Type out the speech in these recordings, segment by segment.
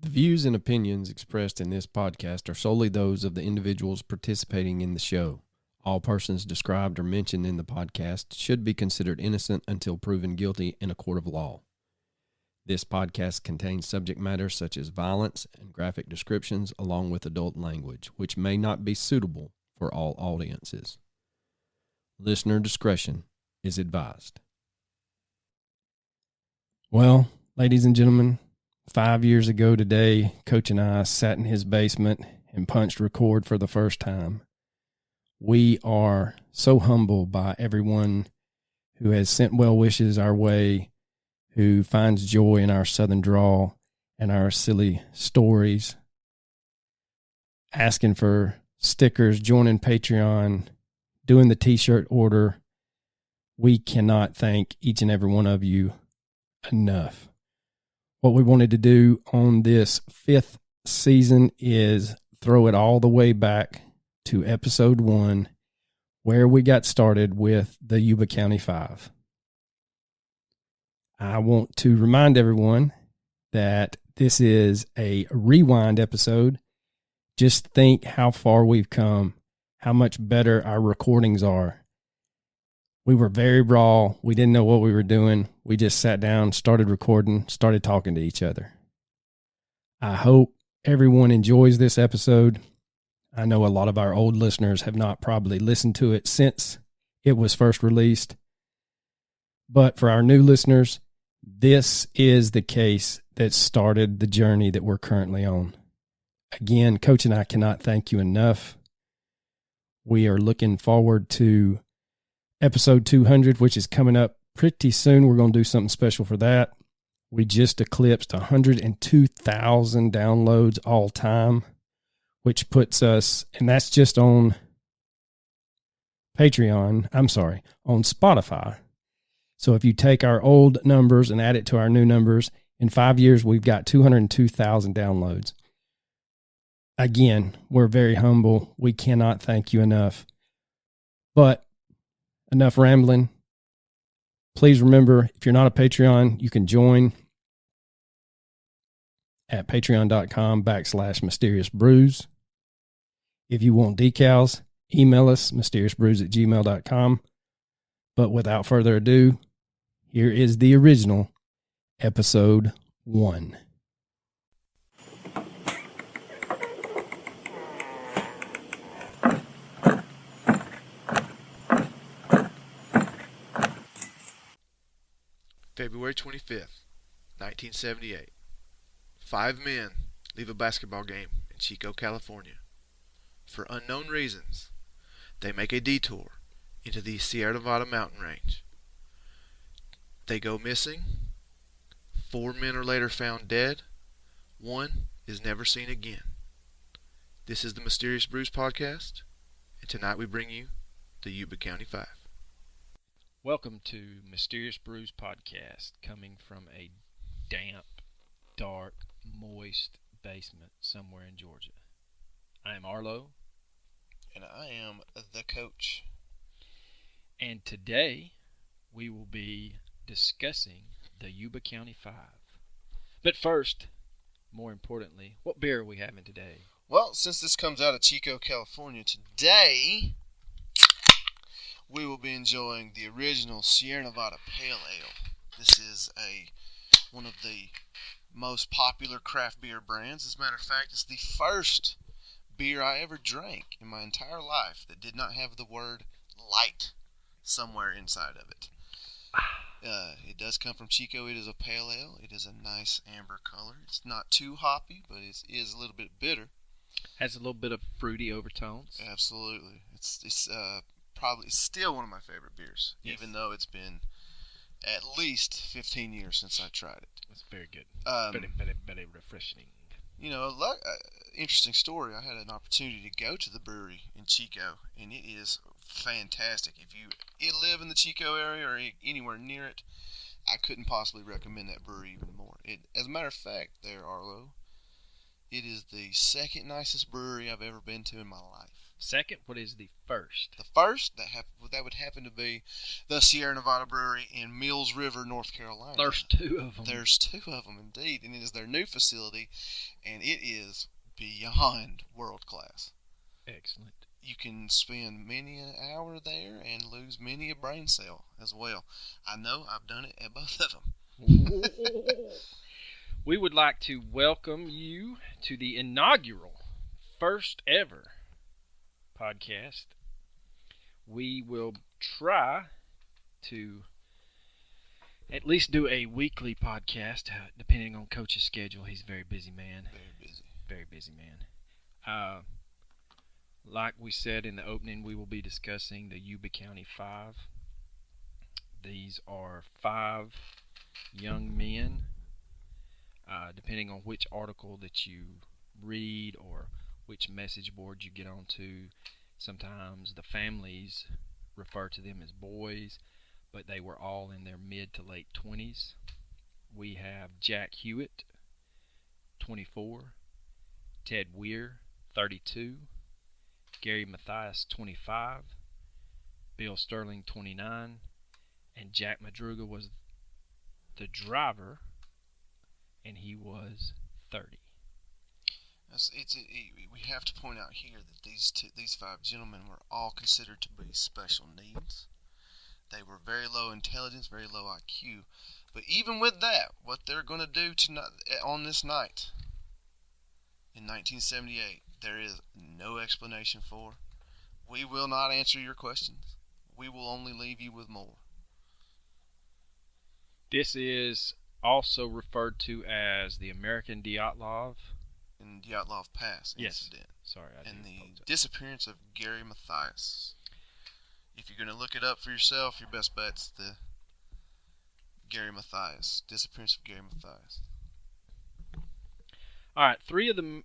The views and opinions expressed in this podcast are solely those of the individuals participating in the show. All persons described or mentioned in the podcast should be considered innocent until proven guilty in a court of law. This podcast contains subject matter such as violence and graphic descriptions along with adult language, which may not be suitable for all audiences. Listener discretion is advised. Well, ladies and gentlemen, 5 years ago today, Coach and I sat in his basement and punched record for the first time. We are so humbled by everyone who has sent well wishes our way, who finds joy in our Southern drawl and our silly stories, asking for stickers, joining Patreon, doing the t-shirt order. We cannot thank each and every one of you enough. What we wanted to do on this 5th season is throw it all the way back to episode 1, where we got started with the Yuba County 5. I want to remind everyone that this is a rewind episode. Just think how far we've come, how much better our recordings are. We were very raw. We didn't know what we were doing. We just sat down, started recording, started talking to each other. I hope everyone enjoys this episode. I know a lot of our old listeners have not probably listened to it since it was first released. But for our new listeners, this is the case that started the journey that we're currently on. Again, Coach and I cannot thank you enough. We are looking forward to episode 200, which is coming up pretty soon. We're going to do something special for that. We just eclipsed 102,000 downloads all time, which puts us, and that's just on on Spotify. So if you take our old numbers and add it to our new numbers, in 5 years, we've got 202,000 downloads. Again, we're very humble. We cannot thank you enough. But enough rambling. Please remember, if you're not a Patreon, you can join at patreon.com/mysteriousbrews. If you want decals, email us, mysteriousbrews@gmail.com. But without further ado, here is the original episode 1. February 25th, 1978. 5 men leave a basketball game in Chico, California. For unknown reasons, they make a detour into the Sierra Nevada mountain range. They go missing. 4 men are later found dead. 1 is never seen again. This is the Mysterious Brews podcast, and tonight we bring you the Yuba County 5. Welcome to Mysterious Brews Podcast, coming from a damp, dark, moist basement somewhere in Georgia. I am Arlo. And I am the coach. And today we will be discussing the Yuba County 5. But first, more importantly, what beer are we having today? Well, since this comes out of Chico, California, today we will be enjoying the original Sierra Nevada Pale Ale. This is one of the most popular craft beer brands. As a matter of fact, it's the first beer I ever drank in my entire life that did not have the word light somewhere inside of it. It does come from Chico. It is a pale ale. It is a nice amber color. It's not too hoppy, but it is a little bit bitter. Has a little bit of fruity overtones. Absolutely. It's probably still one of my favorite beers, yes, even though it's been at least 15 years since I tried it. It's very good. Very refreshing. You know, interesting story. I had an opportunity to go to the brewery in Chico, and it is fantastic. If you live in the Chico area or anywhere near it, I couldn't possibly recommend that brewery even more. As a matter of fact, there, Arlo, it is the second nicest brewery I've ever been to in my life. second. What is the first? The first, that would happen to be the Sierra Nevada Brewery in Mills River, North Carolina. There's two of them. There's two of them, indeed. And it is their new facility, and it is beyond world class. Excellent. You can spend many an hour there and lose many a brain cell as well. I know I've done it at both of them. We would like to welcome you to the inaugural, first ever podcast. We will try to at least do a weekly podcast, depending on Coach's schedule. He's a very busy man. Very busy man. Like we said in the opening, we will be discussing the Yuba County Five. These are 5 young men. Depending on which article that you read or which message board you get onto, sometimes the families refer to them as boys, but they were all in their mid to late 20s. We have Jack Hewitt, 24, Ted Weiher, 32, Gary Mathias, 25, Bill Sterling, 29, and Jack Madruga was driver, and he was 30. We have to point out here that these five gentlemen were all considered to be special needs. They were very low intelligence, very low IQ. But even with that, what they're going to do tonight, on this night in 1978, there is no explanation for. We will not answer your questions. We will only leave you with more. This is also referred to as the American Dyatlov and Dyatlov Pass incident. Sorry, and the disappearance of Gary Mathias. If you're going to look it up for yourself, your best bet's the Gary Mathias. Disappearance of Gary Mathias. All right, 3 of the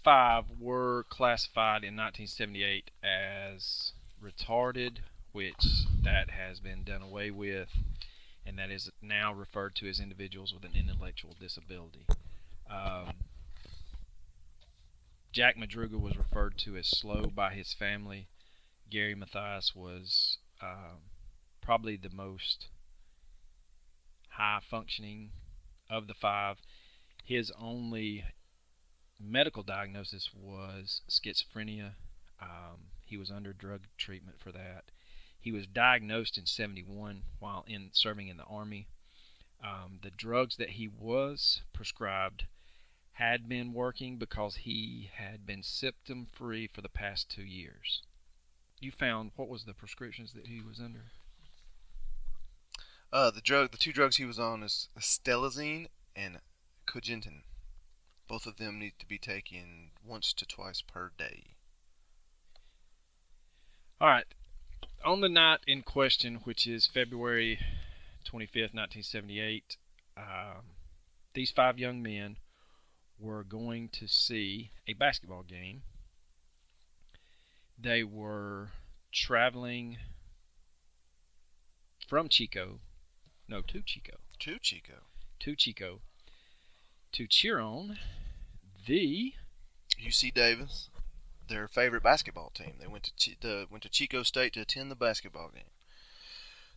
5 were classified in 1978 as retarded, which that has been done away with, and that is now referred to as individuals with an intellectual disability. Jack Madruga was referred to as slow by his family. Gary Mathias was probably the most high-functioning of the 5. His only medical diagnosis was schizophrenia. He was under drug treatment for that. He was diagnosed in 1971 while serving in the Army. The drugs that he was prescribed had been working because he had been symptom-free for the past 2 years. You found, what was the prescriptions that he was under? The 2 drugs he was on is stelazine and cogentin. Both of them need to be taken once to twice per day. All right. On the night in question, which is February 25th, 1978, these 5 young men were going to see a basketball game. They were traveling to Chico to cheer on the UC Davis, their favorite basketball team. They went to Chico State to attend the basketball game.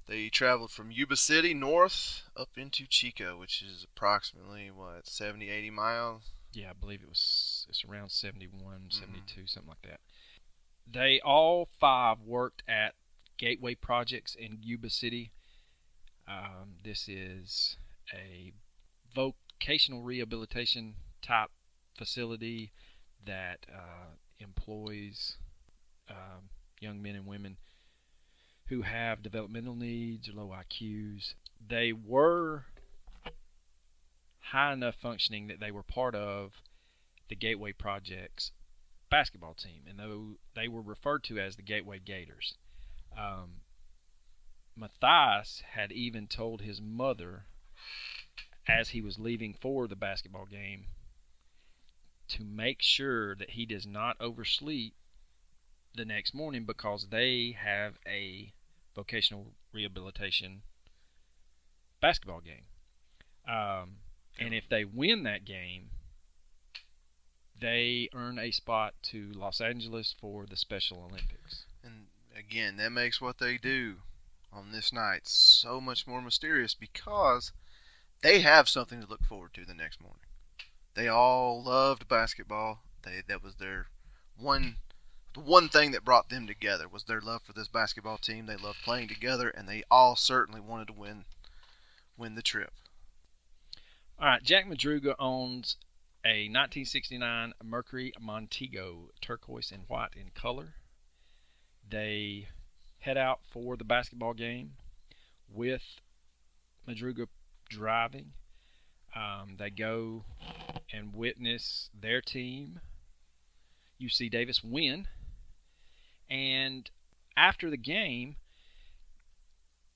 They traveled from Yuba City north up into Chico, which is approximately 70, 80 miles. Yeah, I believe it's around 71, 72, something like that. They all 5 worked at Gateway Projects in Yuba City. This is a vocational rehabilitation type facility that employs young men and women who have developmental needs or low IQs. They were high enough functioning that they were part of the Gateway Projects basketball team, and though they were referred to as the Gateway Gators. Mathias had even told his mother, as he was leaving for the basketball game, to make sure that he does not oversleep the next morning because they have a vocational rehabilitation basketball game. And if they win that game, they earn a spot to Los Angeles for the Special Olympics. And again, that makes what they do on this night so much more mysterious because they have something to look forward to the next morning. They all loved basketball. That was their the one thing that brought them together was their love for this basketball team. They loved playing together, and they all certainly wanted to win the trip. All right, Jack Madruga owns a 1969 Mercury Montego, turquoise and white in color. They head out for the basketball game with Madruga driving. They go and witness their team, UC Davis, win. And after the game,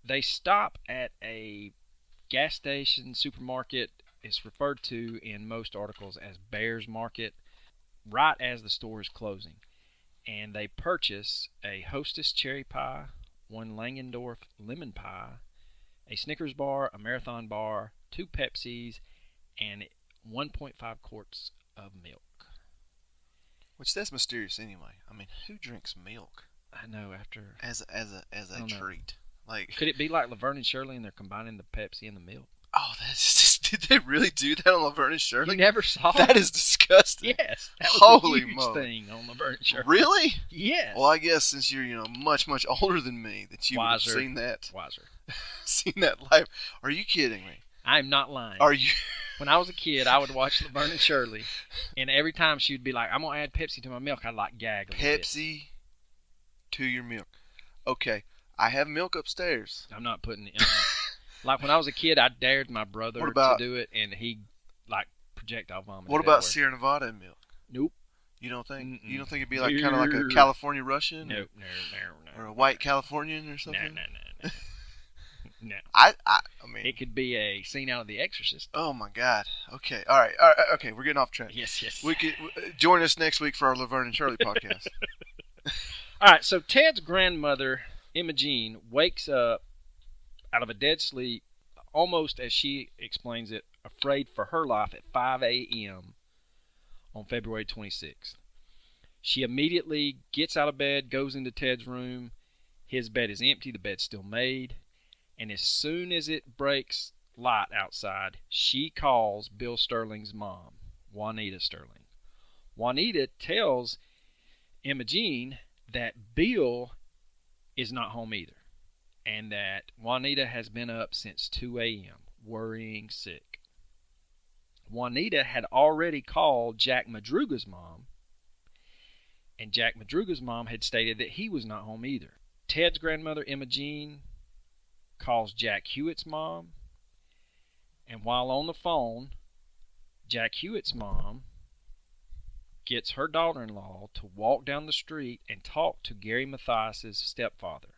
they stop at a gas station, supermarket. It's referred to in most articles as Bears Market, right as the store is closing. And they purchase a Hostess cherry pie, one Langendorf lemon pie, a Snickers bar, a Marathon bar, 2 Pepsis, and 1.5 quarts of milk. Which that's mysterious anyway. I mean, who drinks milk? I know as a treat. Like, could it be like Laverne and Shirley and they're combining the Pepsi and the milk? Oh, that's just, did they really do that on Laverne and Shirley? You never saw that? Is disgusting. Yes, that was Holy a huge moly. thing on Laverne and Shirley. Really? Yes. Well, I guess since you're much older than me, that you would have seen that. Wiser. Seen that live. Are you kidding me? I'm not lying. Are you? When I was a kid, I would watch Laverne and Shirley, and every time she would be like, "I'm gonna add Pepsi to my milk," I'd like gag a little Pepsi to your milk. Okay, I have milk upstairs. I'm not putting it. Like when I was a kid, I dared my brother to do it, and he like projectile vomited. What about Sierra Nevada milk? Nope. You don't think? Mm-mm. You don't think it'd be like kind of like a California Russian? No. Or a white Californian or something? No. No. I mean, it could be a scene out of The Exorcist. Oh my God. Okay. All right. Okay. We're getting off track. Yes. We could join us next week for our Laverne and Shirley podcast. All right. So Ted's grandmother, Emma Jean, wakes up out of a dead sleep, almost as she explains it, afraid for her life at 5 a.m. on February 26th. She immediately gets out of bed, goes into Ted's room. His bed is empty. The bed's still made. And as soon as it breaks light outside, she calls Bill Sterling's mom, Juanita Sterling. Juanita tells Emma Jean that Bill is not home either, and that Juanita has been up since 2 a.m., worrying sick. Juanita had already called Jack Madruga's mom, and Jack Madruga's mom had stated that he was not home either. Ted's grandmother, Emma Jean, calls Jack Hewitt's mom, and while on the phone, Jack Hewitt's mom gets her daughter-in-law to walk down the street and talk to Gary Mathias' stepfather.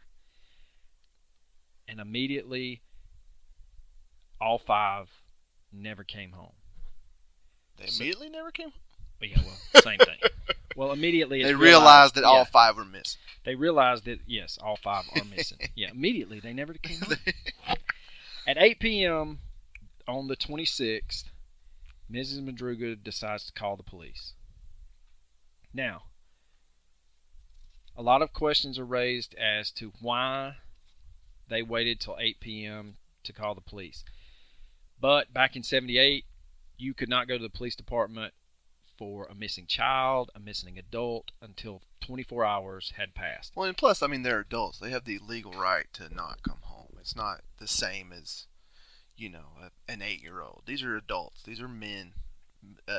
And immediately, all 5 never came home. They immediately never came home? Yeah, well, same thing. Well, immediately they realized that all 5 were missing. They realized that, yes, all 5 are missing. Yeah, immediately. They never came home. At 8 p.m. on the 26th, Mrs. Madruga decides to call the police. Now, a lot of questions are raised as to why they waited till 8 p.m. to call the police. But back in 78, you could not go to the police department for a missing child, a missing adult, until 24 hours had passed. Well, and plus, I mean, they're adults. They have the legal right to not come home. It's not the same as, an 8-year-old. These are adults. These are men,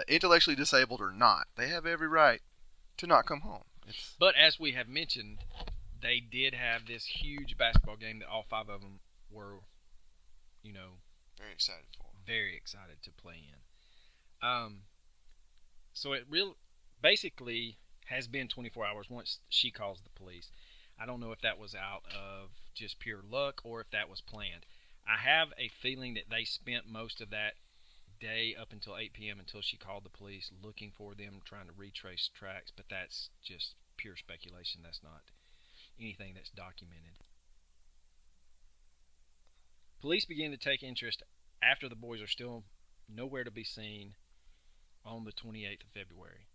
intellectually disabled or not. They have every right to not come home. But as we have mentioned, they did have this huge basketball game that all 5 of them were, very excited for. Very excited to play in. So it basically has been 24 hours once she calls the police. I don't know if that was out of just pure luck or if that was planned. I have a feeling that they spent most of that day up until 8 p.m. until she called the police looking for them, trying to retrace tracks, but that's just pure speculation. That's not anything that's documented. Police begin to take interest after the boys are still nowhere to be seen on the 28th of February.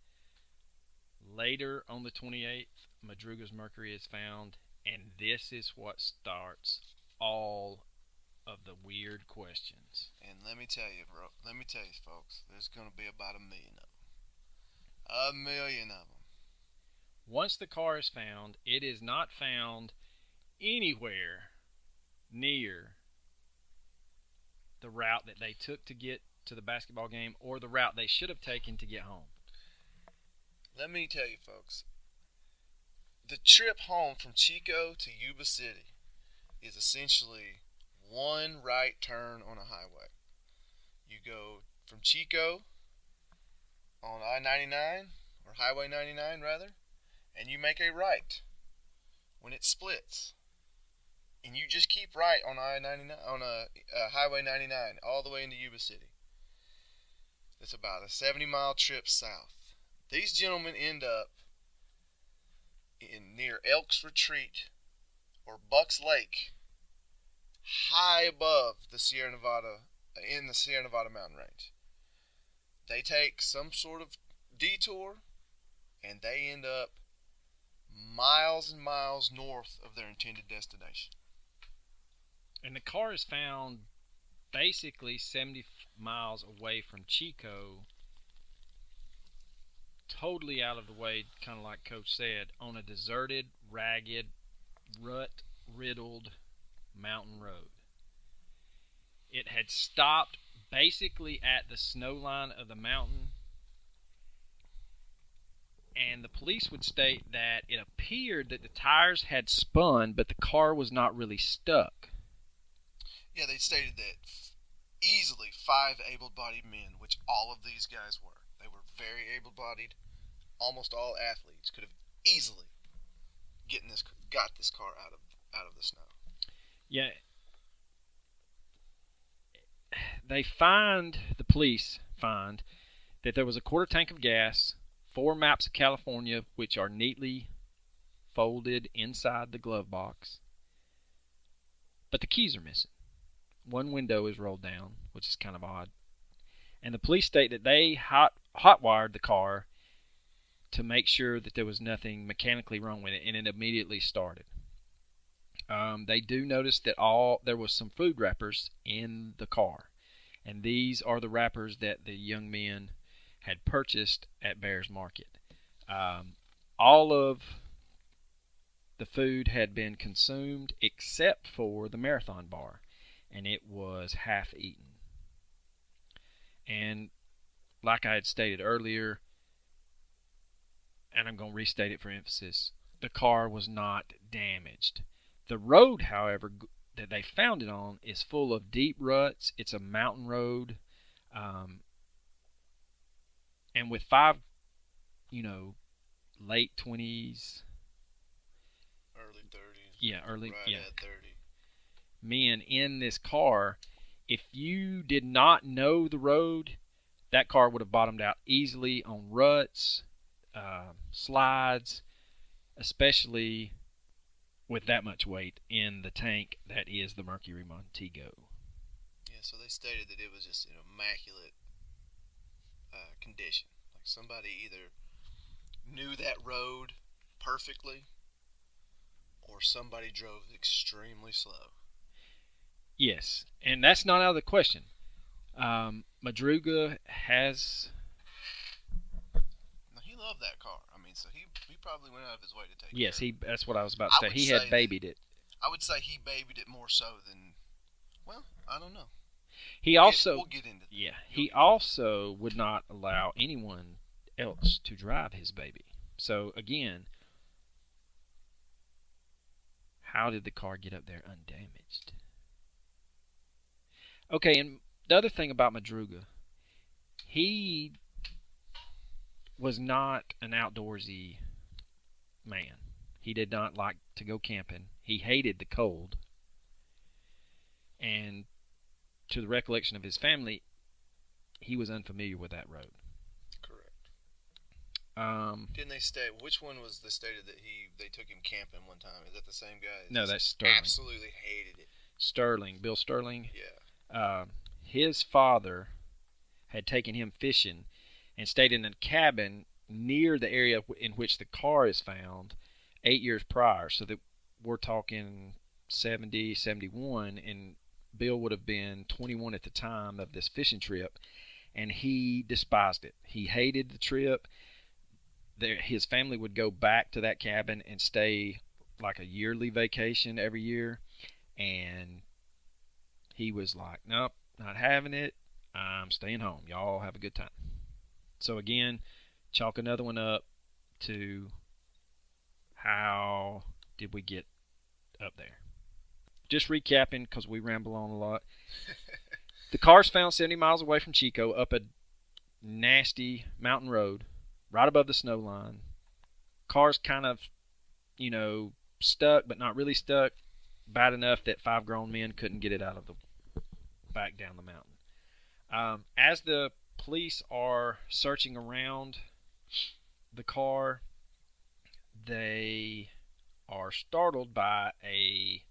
Later on the 28th, Madruga's mercury is found, and this is what starts all of the weird questions. And let me tell you, folks, there's going to be about 1 million of them. 1 million of them. Once the car is found, it is not found anywhere near the route that they took to get to the basketball game or the route they should have taken to get home. Let me tell you, folks, the trip home from Chico to Yuba City is essentially one right turn on a highway. You go from Chico on I-99, or Highway 99 rather, and you make a right when it splits. And you just keep right on I-99, on Highway 99 all the way into Yuba City. It's about a 70-mile trip south. These gentlemen end up near Elk's Retreat or Bucks Lake, high above the Sierra Nevada, in the Sierra Nevada mountain range. They take some sort of detour, and they end up miles and miles north of their intended destination. And the car is found basically 70 miles away from Chico, totally out of the way, kind of like Coach said, on a deserted, ragged, rut-riddled mountain road. It had stopped basically at the snow line of the mountain, and the police would state that it appeared that the tires had spun, but the car was not really stuck. Yeah, they stated that easily 5 able-bodied men, which all of these guys were. They were very able-bodied. Almost all athletes could have easily got this car out of the snow. Yeah. The police find that there was a quarter tank of gas, 4 maps of California, which are neatly folded inside the glove box, but the keys are missing. One window is rolled down, which is kind of odd. And the police state that they hot-wired the car to make sure that there was nothing mechanically wrong with it, and it immediately started. They do notice that there was some food wrappers in the car, and these are the wrappers that the young men had purchased at Bears Market. All of the food had been consumed except for the Marathon bar, and it was half eaten. And like I had stated earlier, and I'm going to restate it for emphasis, the car was not damaged. The road, however, that they found it on is full of deep ruts. It's a mountain road. And with 5, late 20s. Early 30s. Yeah, At 30. Men in this car, if you did not know the road, that car would have bottomed out easily on ruts, slides, especially with that much weight in the tank that is the Mercury Montego. Yeah, so they stated that it was just in immaculate condition. Like somebody either knew that road perfectly or somebody drove extremely slow. Yes, and that's not out of the question. Madruga has... Now, he loved that car. I mean, so he probably went out of his way to take care Yes, of it. that's what I was about to say. He had babied it. I would say he babied it more so than... Well, I don't know. We'll get into that. Yeah, he also would not allow anyone else to drive his baby. So, again, how did the car get up there undamaged? Okay, and the other thing about Madruga, he was not an outdoorsy man. He did not like to go camping. He hated the cold. And to the recollection of his family, he was unfamiliar with that road. Correct. Didn't they state, which one was they stated that they took him camping one time? Is that the same guy? No, that's Sterling. Absolutely hated it. Sterling, Bill Sterling. Yeah. His father had taken him fishing and stayed in a cabin near the area in which the car is found 8 years prior. So that we're talking 70, 71, and Bill would have been 21 at the time of this fishing trip, and he despised it. He hated the trip. His family would go back to that cabin and stay like a yearly vacation every year, and he was like, nope, not having it. I'm staying home. Y'all have a good time. So again, chalk another one up to how did we get up there. Just recapping, because we ramble on a lot. The car's found 70 miles away from Chico up a nasty mountain road right above the snow line. Car's kind of, stuck, but not really stuck. Bad enough that 5 grown men couldn't get it out of the back down the mountain. As the police are searching around the car, they are startled by a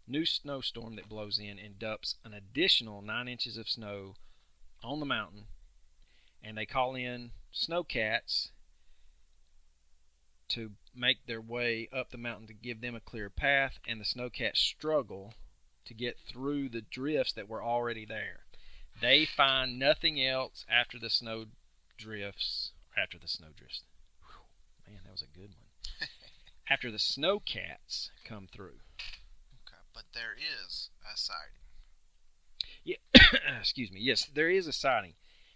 new snowstorm that blows in and dumps an additional 9 inches of snow on the mountain, and they call in snowcats to make their way up the mountain to give them a clear path, and the snowcats struggle to get through the drifts that were already there. They find nothing else after the snow drifts. Whew, man, that was a good one. After the snowcats come through. Okay, but there is a sighting. Yeah, excuse me. Yes, there is a sighting,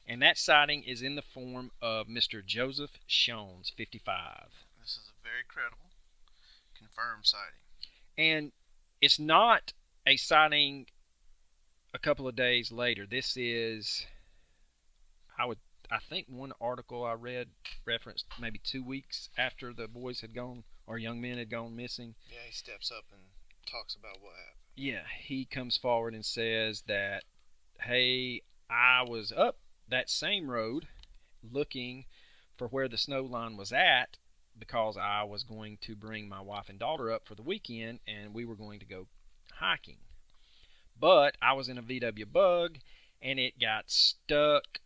and that sighting is in the form of Mr. Joseph Shones, 55. This is a very credible, confirmed sighting. And it's not a sighting a couple of days later. This is, I think one article I read referenced maybe 2 weeks after the boys had gone, or young men had gone missing. Yeah, he steps up and talks about what happened. Yeah, he comes forward and says that, hey, I was up that same road looking for where the snow line was at because I was going to bring my wife and daughter up for the weekend and we were going to go hiking. But I was in a VW Bug and it got stuck,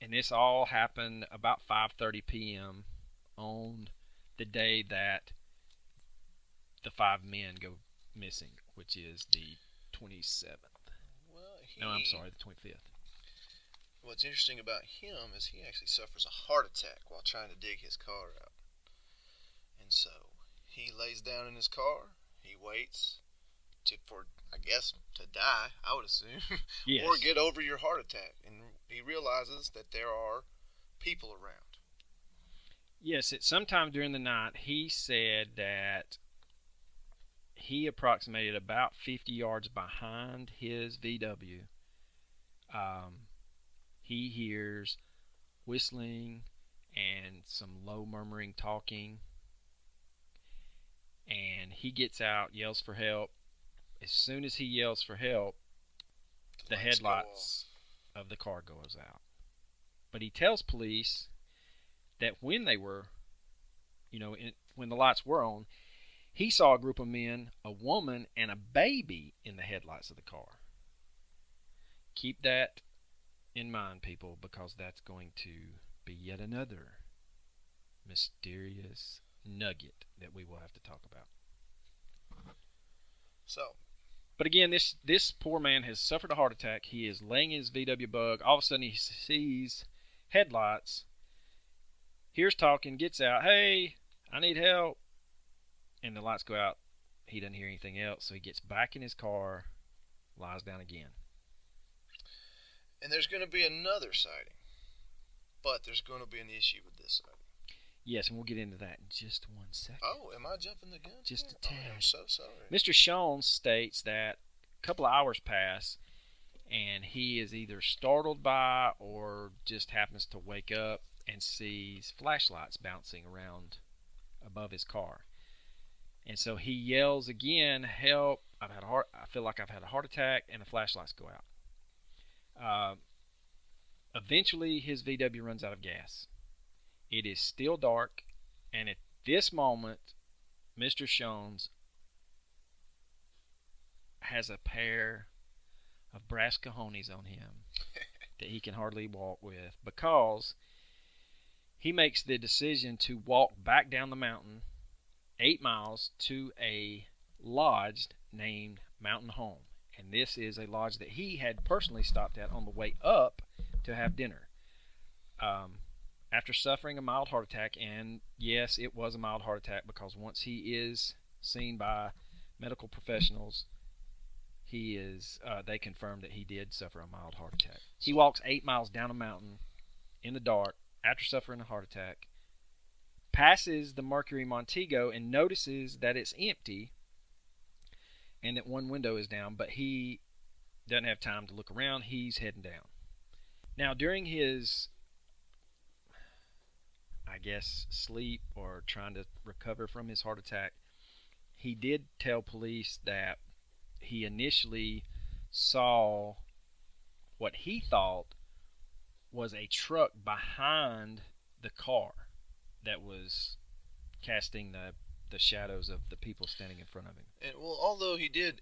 and this all happened about 5:30 p.m. on the day that the 5 men go missing, which is the 27th. Well, No, I'm sorry, the 25th. What's interesting about him is he actually suffers a heart attack while trying to dig his car out. And so he lays down in his car, he waits to die, I would assume, Yes. or get over your heart attack. And he realizes that there are people around. Yes, at some time during the night, he said that he approximated about 50 yards behind his VW. He hears whistling and some low murmuring talking. And he gets out, yells for help. As soon as he yells for help, the headlights of the car goes out. But he tells police that when they were, when the lights were on, he saw a group of men, a woman, and a baby in the headlights of the car. Keep that in mind, people, because that's going to be yet another mysterious nugget that we will have to talk about. But again, this poor man has suffered a heart attack. He is laying in his VW Bug. All of a sudden, he sees headlights, hears talking, gets out. Hey, I need help. And the lights go out. He doesn't hear anything else, so he gets back in his car, lies down again. And there's going to be another sighting. But there's going to be an issue with this sighting. Yes, and we'll get into that in just 1 second. Oh, am I jumping the gun? Just a tad. I'm so sorry. Mr. Shones states that a couple of hours pass, and he is either startled by or just happens to wake up and sees flashlights bouncing around above his car. And so he yells again, help, I feel like I've had a heart attack, and the flashlights go out. Eventually, his VW runs out of gas. It is still dark, and at this moment, Mr. Shones has a pair of brass cojones on him that he can hardly walk with, because he makes the decision to walk back down the mountain 8 miles to a lodge named Mountain Home. And this is a lodge that he had personally stopped at on the way up to have dinner. After suffering a mild heart attack, and yes, it was a mild heart attack, because once he is seen by medical professionals, they confirmed that he did suffer a mild heart attack. He walks 8 miles down a mountain in the dark after suffering a heart attack, passes the Mercury Montego and notices that it's empty and that one window is down, but he doesn't have time to look around. He's heading down. Now, during his, I guess, sleep or trying to recover from his heart attack, he did tell police that he initially saw what he thought was a truck behind the car that was casting the shadows of the people standing in front of him. And well, although he did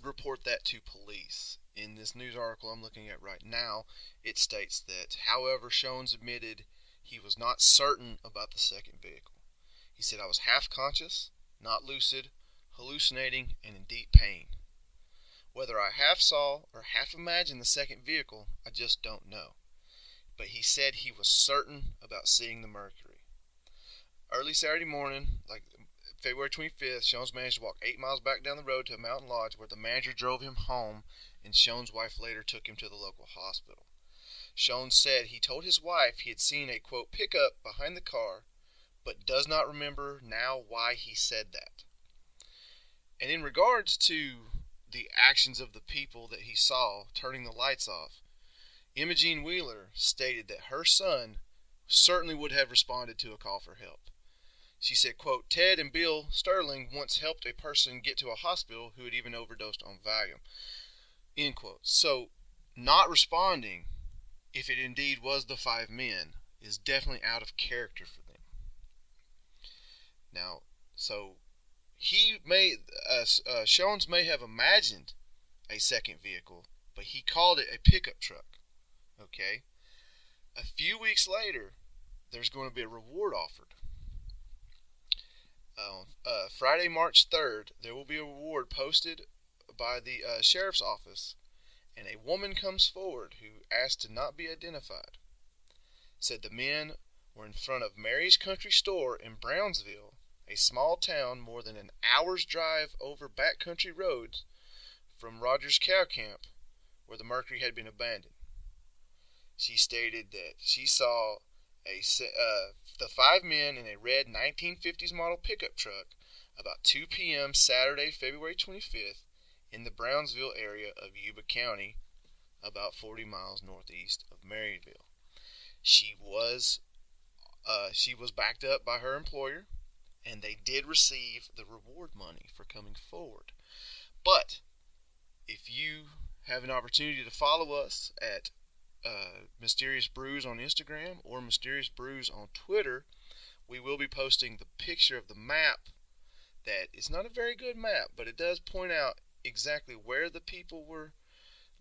report that to police. In this news article I'm looking at right now, it states that, however, Shones admitted he was not certain about the second vehicle. He said, "I was half conscious, not lucid, hallucinating, and in deep pain. Whether I half saw or half imagined the second vehicle, I just don't know." But he said he was certain about seeing the Mercury. Early Saturday morning, like February 25th, Shones managed to walk 8 miles back down the road to a mountain lodge where the manager drove him home, and Shones' wife later took him to the local hospital. Shones said he told his wife he had seen a, quote, pickup behind the car, but does not remember now why he said that. And in regards to the actions of the people that he saw turning the lights off, Imogene Wheeler stated that her son certainly would have responded to a call for help. She said, quote, "Ted and Bill Sterling once helped a person get to a hospital who had even overdosed on Valium." End quote. So, not responding, if it indeed was the 5 men, is definitely out of character for them. Now, so Shones may have imagined a second vehicle, but he called it a pickup truck. Okay? A few weeks later, there's going to be a reward offered. Friday, March 3rd, there will be a reward posted by the sheriff's office, and a woman comes forward who asked to not be identified. Said the men were in front of Mary's Country Store in Brownsville, a small town more than an hour's drive over backcountry roads from Rogers Cow Camp, where the Mercury had been abandoned. She stated that she saw the 5 men in a red 1950s model pickup truck about 2 p.m. Saturday, February 25th, in the Brownsville area of Yuba County, about 40 miles northeast of Maryville. She was backed up by her employer, and they did receive the reward money for coming forward. But if you have an opportunity to follow us at Mysterious Brews on Instagram or Mysterious Brews on Twitter, we will be posting the picture of the map. That is not a very good map, but it does point out exactly where the people were.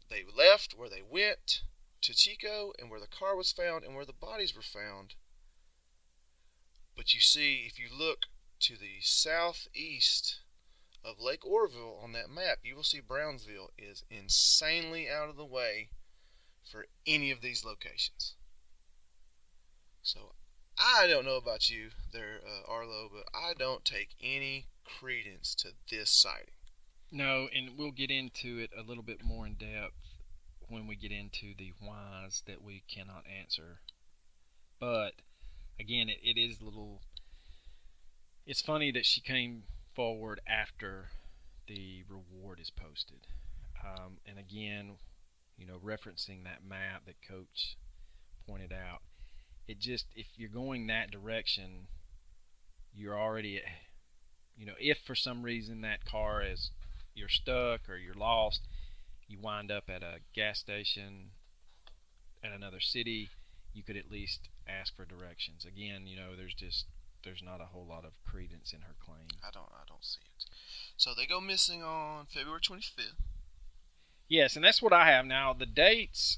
They left, where they went to Chico, and where the car was found, and where the bodies were found. But you see, if you look to the southeast of Lake Oroville on that map, you will see Brownsville is insanely out of the way for any of these locations. So, I don't know about you there, Arlo, but I don't take any credence to this sighting. No, and we'll get into it a little bit more in depth when we get into the whys that we cannot answer. But, again, it is a little... It's funny that she came forward after the reward is posted. And again, you know, referencing that map that Coach pointed out, it just, if you're going that direction, you're already, you know, if for some reason that car is, you're stuck or you're lost, you wind up at a gas station at another city, you could at least ask for directions. Again, you know, there's not a whole lot of credence in her claim. I don't see it. So they go missing on February 25th. Yes, and that's what I have now. The dates,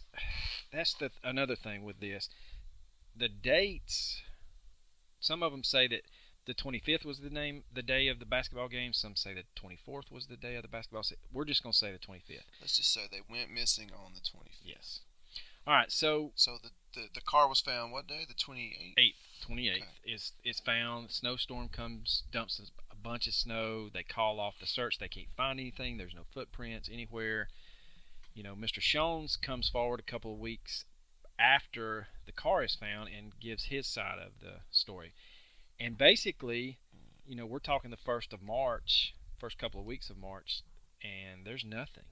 that's another thing with this. the dates, some of them say that the 25th was the day of the basketball game. Some say the 24th was the day of the basketball. We're just going to say the 25th. Let's just say they went missing on the 25th. Yes. All right, so the car was found what day? The 28th? 28th Okay. is found. Snowstorm comes, dumps a bunch of snow. They call off the search. They can't find anything. There's no footprints anywhere. You know, Mr. Shones comes forward a couple of weeks after the car is found and gives his side of the story. And basically, you know, we're talking the 1st of March, first couple of weeks of March, and there's nothing.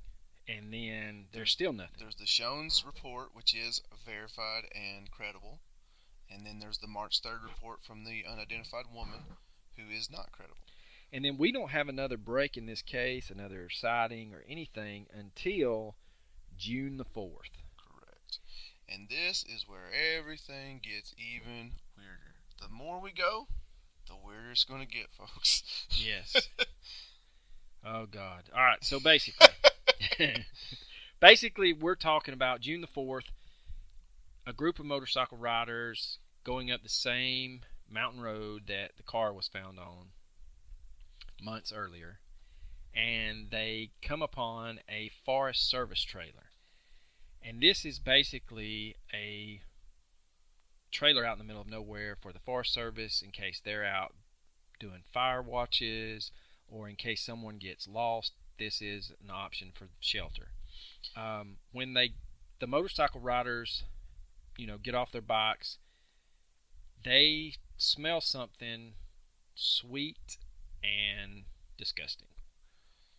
And then there's still nothing. There's the Shones report, which is verified and credible. And then there's the March 3rd report from the unidentified woman, who is not credible. And then we don't have another break in this case, another sighting or anything, until June the 4th. Correct. And this is where everything gets even weirder. The more we go, the weirder it's going to get, folks. Yes. Oh, God. All right, so basically, we're talking about June the 4th, a group of motorcycle riders going up the same mountain road that the car was found on months earlier, and they come upon a Forest Service trailer. And this is basically a trailer out in the middle of nowhere for the Forest Service in case they're out doing fire watches or in case someone gets lost. This is an option for shelter. When the motorcycle riders, you know, get off their bikes, they smell something sweet and disgusting,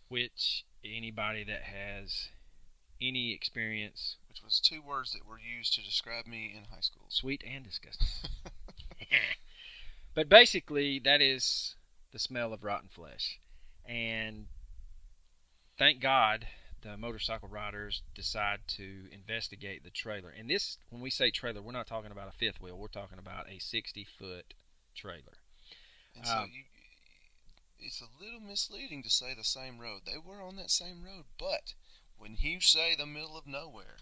which anybody that has any experience, which was 2 words that were used to describe me in high school. Sweet and disgusting. But basically, that is the smell of rotten flesh. And thank God the motorcycle riders decide to investigate the trailer. And this, when we say trailer, we're not talking about a fifth wheel. We're talking about a 60-foot trailer. And so it's a little misleading to say the same road. They were on that same road, but when you say the middle of nowhere,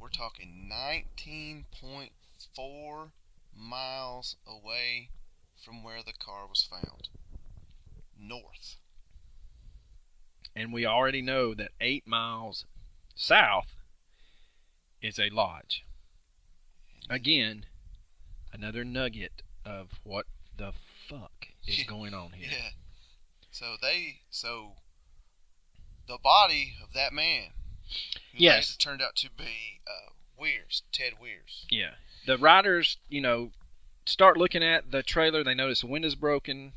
we're talking 19.4 miles away from where the car was found. North. And we already know that 8 miles south is a lodge. Again, another nugget of what the fuck is going on here. Yeah. So the body of that man, who later turned out to be Ted Weiher's. Yeah. The riders, you know, start looking at the trailer. They notice the window's broken.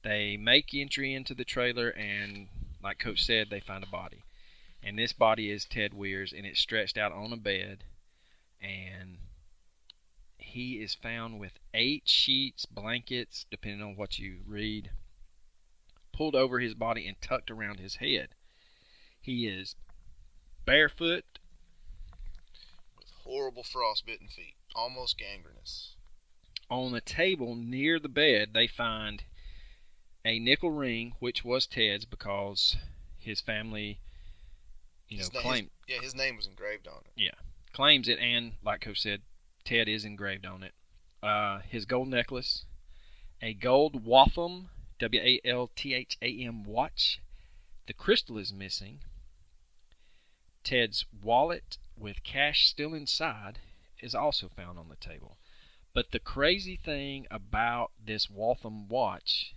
They make entry into the trailer, and like Coach said, they find a body. And this body is Ted Weiher's, and it's stretched out on a bed. And he is found with 8 sheets, blankets, depending on what you read, pulled over his body and tucked around his head. He is barefoot, with horrible frostbitten feet, almost gangrenous. On the table near the bed, they find a nickel ring, which was Ted's because his family, claimed. His name was engraved on it. Yeah, claims it, and like Coach said, Ted is engraved on it. His gold necklace, a gold Waltham, Waltham watch. The crystal is missing. Ted's wallet with cash still inside is also found on the table. But the crazy thing about this Waltham watch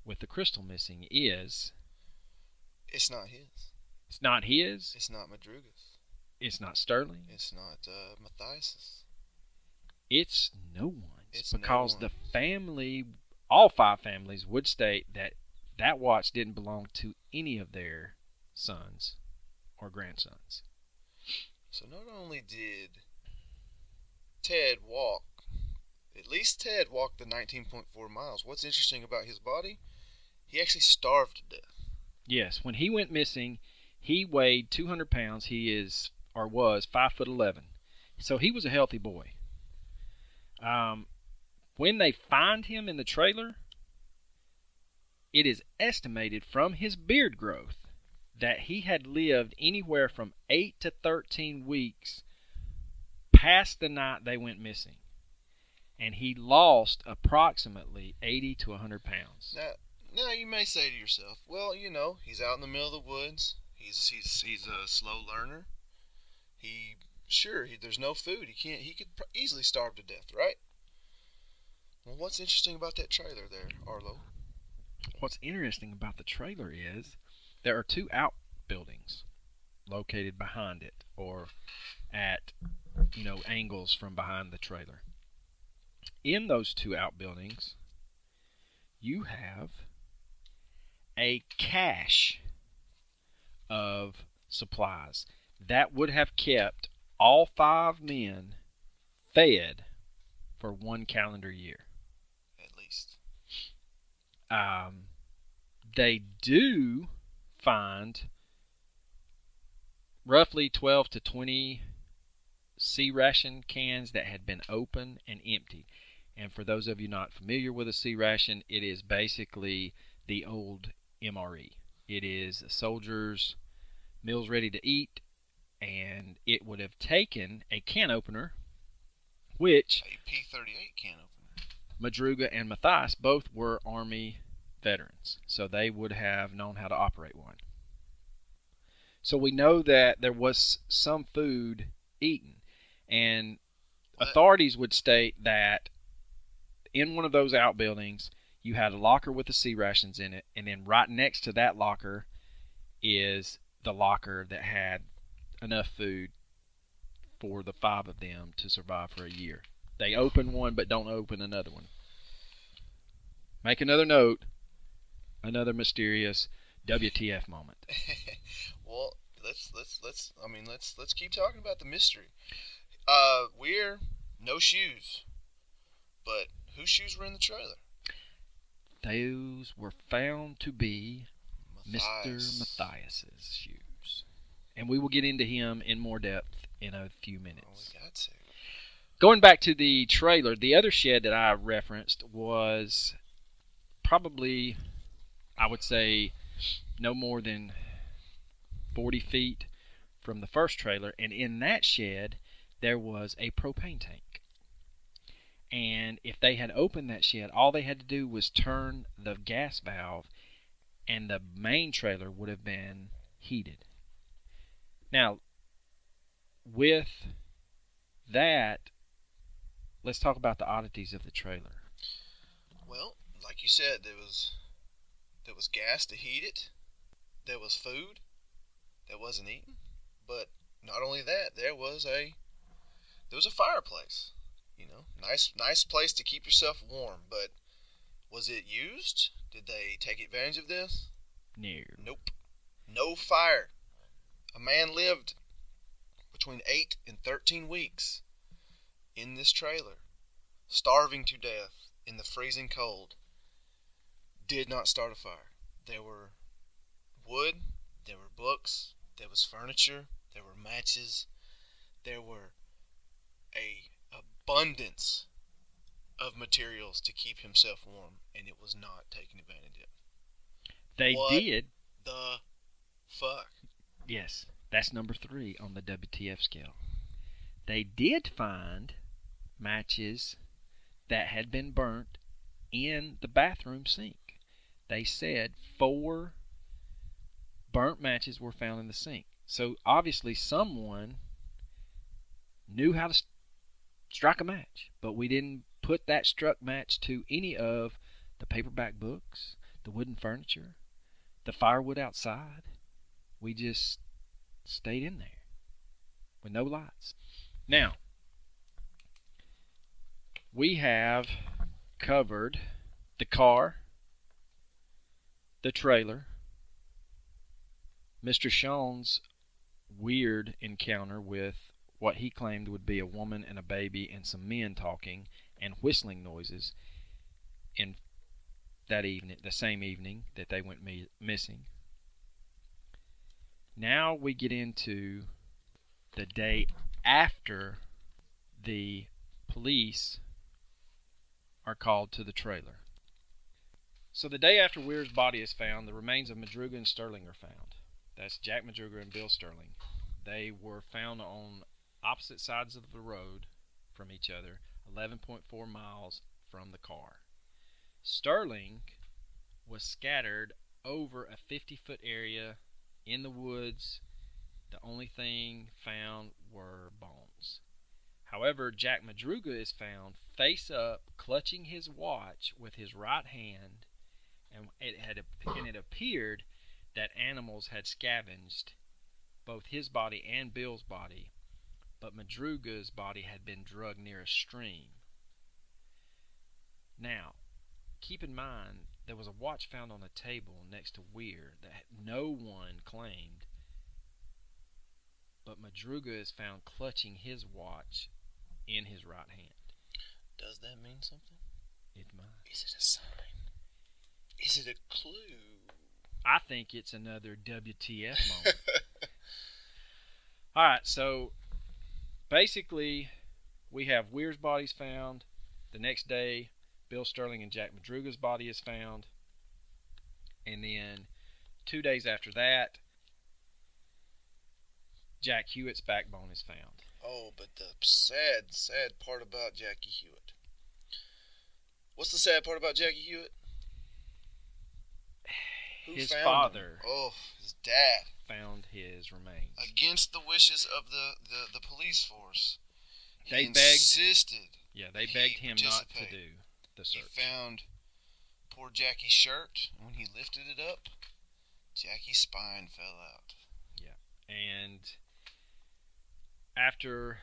with the crystal missing is it's not his. It's not his. It's not Madruga's. It's not Sterling. It's not Mathias's. It's no one's. It's because no one. The family, all 5 families, would state that that watch didn't belong to any of their sons or grandsons. So not only did Ted walk, at least Ted walked the 19.4 miles. What's interesting about his body, he actually starved to death. Yes, when he went missing, he weighed 200 pounds. He is, or was, 5'11". So he was a healthy boy. When they find him in the trailer, it is estimated from his beard growth that he had lived anywhere from 8 to 13 weeks past the night they went missing. and he lost approximately 80 to 100 pounds. Now you may say to yourself, well, he's out in the middle of the woods. He's a slow learner. There's no food. He could easily starve to death, right? Well, what's interesting about that trailer there, Arlo? What's interesting about the trailer is there are two outbuildings located behind it, or at angles from behind the trailer. In those two outbuildings, you have a cache of supplies that would have kept all 5 men fed for 1 calendar year. At least. They do find roughly 12 to 20 C ration cans that had been opened and emptied. And for those of you not familiar with a C ration, it is basically the old MRE. It is a soldier's meals ready to eat, and it would have taken a can opener, which a P-38 can opener. Madruga and Mathias both were Army veterans, so they would have known how to operate one. So we know that there was some food eaten, and authorities would state that in one of those outbuildings you had a locker with the C rations in it, and then right next to that locker is the locker that had enough food for the 5 of them to survive for a year. They open one but don't open another one. Make another note, another mysterious WTF moment. Well, let's keep talking about the mystery. We're no shoes, but whose shoes were in the trailer? Those were found to be Mathias. Mr. Mathias's shoes, and we will get into him in more depth in a few minutes. We got to. Going back to the trailer, the other shed that I referenced was probably, I would say, no more than 40 feet from the first trailer, and in that shed there was a propane tank. And if they had opened that shed, all they had to do was turn the gas valve, and the main trailer would have been heated. Now, with that, let's talk about the oddities of the trailer. Well, like you said, there was gas to heat it. There was food that wasn't eaten. But not only that, there was a fireplace. Nice place to keep yourself warm. But was it used? Did they take advantage of this? No. Nope. No fire. A man lived between 8 and 13 weeks in this trailer, starving to death in the freezing cold. Did not start a fire. There were wood, there were books, there was furniture, there were matches, there were a abundance of materials to keep himself warm, and it was not taken advantage of. They did. The fuck? Yes, that's number 3 on the WTF scale. They did find matches that had been burnt in the bathroom sink. They said 4 burnt matches were found in the sink. So obviously someone knew how to strike a match, but we didn't put that struck match to any of the paperback books, the wooden furniture, the firewood outside. We just stayed in there with no lights. Now, we have covered the car, the trailer, Mr. Sean's weird encounter with what he claimed would be a woman and a baby and some men talking and whistling noises in that evening, the same evening that they went missing. Now we get into the day after the police are called to the trailer. So the day after Weir's body is found, the remains of Madruga and Sterling are found. That's Jack Madruga and Bill Sterling. They were found on opposite sides of the road from each other, 11.4 miles from the car. Sterling was scattered over a 50-foot area in the woods. The only thing found were bones. However, Jack Madruga is found face up, clutching his watch with his right hand, and it appeared that animals had scavenged both his body and Bill's body, but Madruga's body had been drugged near a stream. Now, keep in mind, there was a watch found on a table next to Weiher that no one claimed, but Madruga is found clutching his watch in his right hand. Does that mean something? It might. Is it a sign? Is it a clue? I think it's another WTF moment. Alright, so basically we have Weir's bodies found. The next day, Bill Sterling and Jack Madruga's body is found. And then 2 days after that, Jack Hewitt's backbone is found. Oh, but the sad part about Jackie Hewitt. What's the sad part about Jackie Hewitt? His father. Oh, his dad. Found his remains. Against the wishes of the police force. They insisted. Yeah, they begged him not to do the search. He found poor Jackie's shirt. When he lifted it up, Jackie's spine fell out. Yeah, and after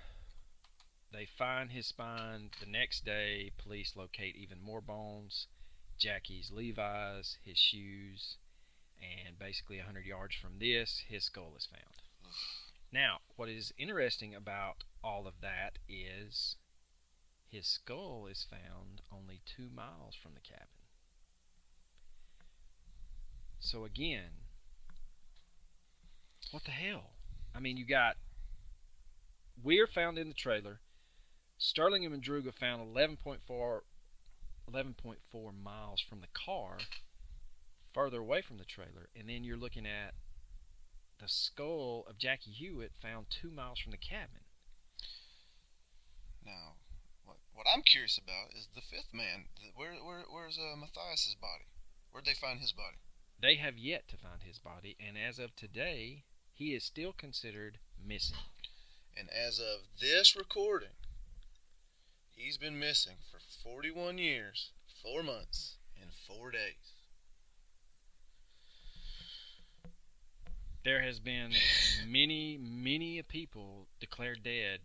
they find his spine, the next day, police locate even more bones. Jackie's Levi's, his shoes, and basically 100 yards from this, his skull is found. Now, what is interesting about all of that is his skull is found only 2 miles from the cabin. So again, what the hell? I mean, you got Weiher found in the trailer, Sterling and Madruga found 11.4 miles from the car, further away from the trailer, and then you're looking at the skull of Jackie Hewitt found 2 miles from the cabin. Now, what I'm curious about is the fifth man. Where's Mathias's body? Where'd they find his body? They have yet to find his body, and as of today, he is still considered missing. And as of this recording, he's been missing for 41 years, 4 months, and 4 days. There has been many people declared dead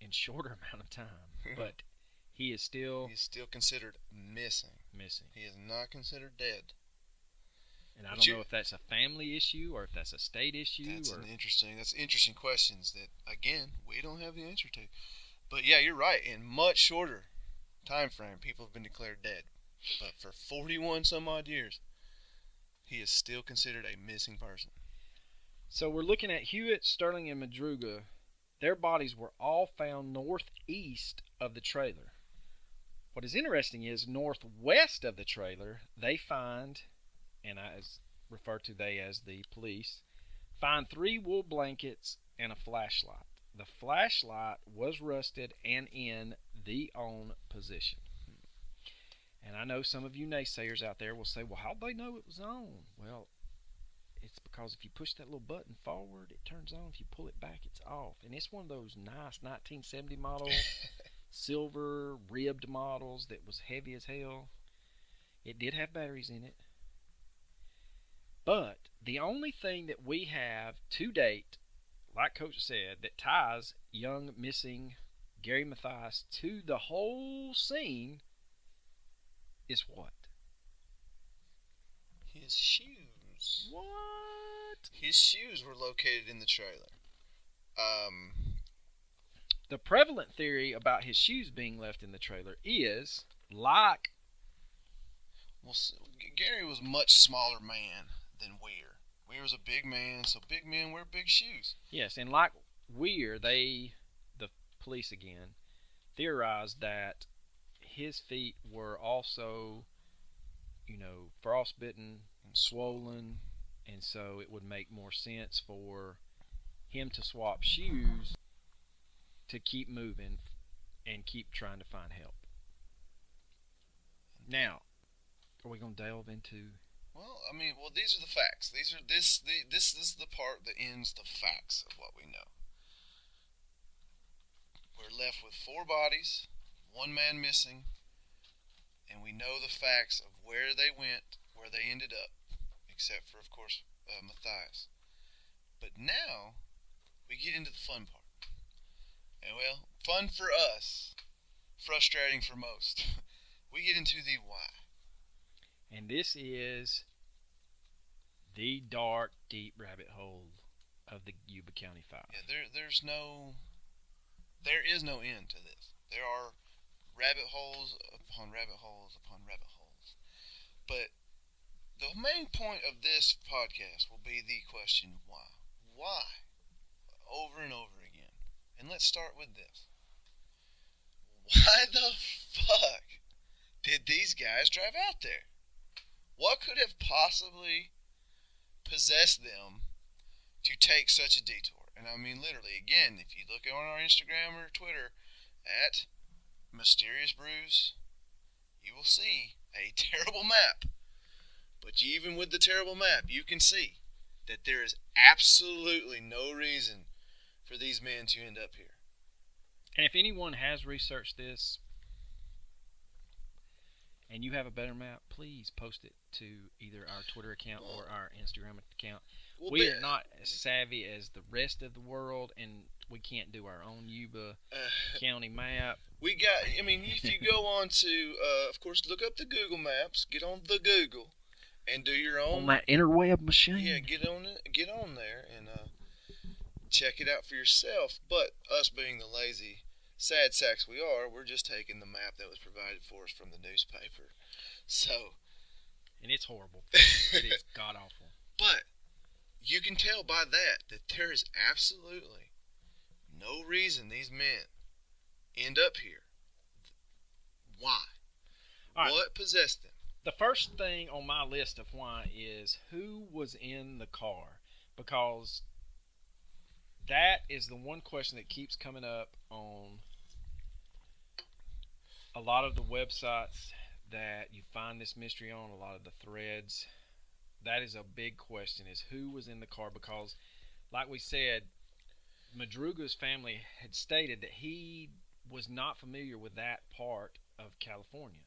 in shorter amount of time, but he's still considered missing. He is not considered dead. And I don't know if that's a family issue or if that's a state issue. That's interesting questions that, again, we don't have the answer to. But yeah, you're right. In much shorter time frame, people have been declared dead. But for 41 some odd years, he is still considered a missing person. So we're looking at Hewitt, Sterling, and Madruga. Their bodies were all found northeast of the trailer. What is interesting is northwest of the trailer, they find, and I refer to they as the police, find 3 wool blankets and a flashlight. The flashlight was rusted and in the on position. And I know some of you naysayers out there will say, well, how'd they know it was on? Well, it's because if you push that little button forward, it turns on. If you pull it back, it's off. And it's one of those nice 1970 model silver ribbed models that was heavy as hell. It did have batteries in it. But the only thing that we have to date, like Coach said, that ties young missing Gary Mathias to the whole scene is what? His shoes. What? His shoes were located in the trailer. The prevalent theory about his shoes being left in the trailer is like... Well, Gary was a much smaller man than Weiher. Weiher was a big man, so big men wear big shoes. Yes, and like Weiher, the police again, theorized that his feet were also, frostbitten and swollen, and so it would make more sense for him to swap shoes to keep moving and keep trying to find help. Now, are we going to delve into... Well, I mean, these are the facts. This is the part that ends the facts of what we know. We're left with 4 bodies, 1 man missing, and we know the facts of where they went, where they ended up, except for, of course, Mathias. But now, we get into the fun part. And, well, fun for us, frustrating for most. We get into the why. And this is the dark, deep rabbit hole of the Yuba County Five. Yeah, there is no end to this. There are rabbit holes upon rabbit holes upon rabbit holes. But the main point of this podcast will be the question why. Why? Over and over again. And let's start with this. Why the fuck did these guys drive out there? What could have possibly possessed them to take such a detour? And I mean literally, again, if you look on our Instagram or Twitter at Mysterious Brews, you will see a terrible map. But even with the terrible map, you can see that there is absolutely no reason for these men to end up here. And if anyone has researched this and you have a better map, please post it to either our Twitter account or our Instagram account. We are not as savvy as the rest of the world, and we can't do our own Yuba County map. If you go on to, of course, look up the Google Maps, get on the Google, and do your own. On that interweb machine. Yeah, get on there, and check it out for yourself. But us being the lazy sad sacks we are, we're just taking the map that was provided for us from the newspaper. So. And it's horrible. It is god-awful. But you can tell by that there is absolutely no reason these men end up here. Why? Right. What possessed them? The first thing on my list of why is who was in the car. Because that is the one question that keeps coming up on a lot of the websites that you find this mystery on, a lot of the threads. That is a big question, is who was in the car. Because, like we said, Madruga's family had stated that he was not familiar with that part of California.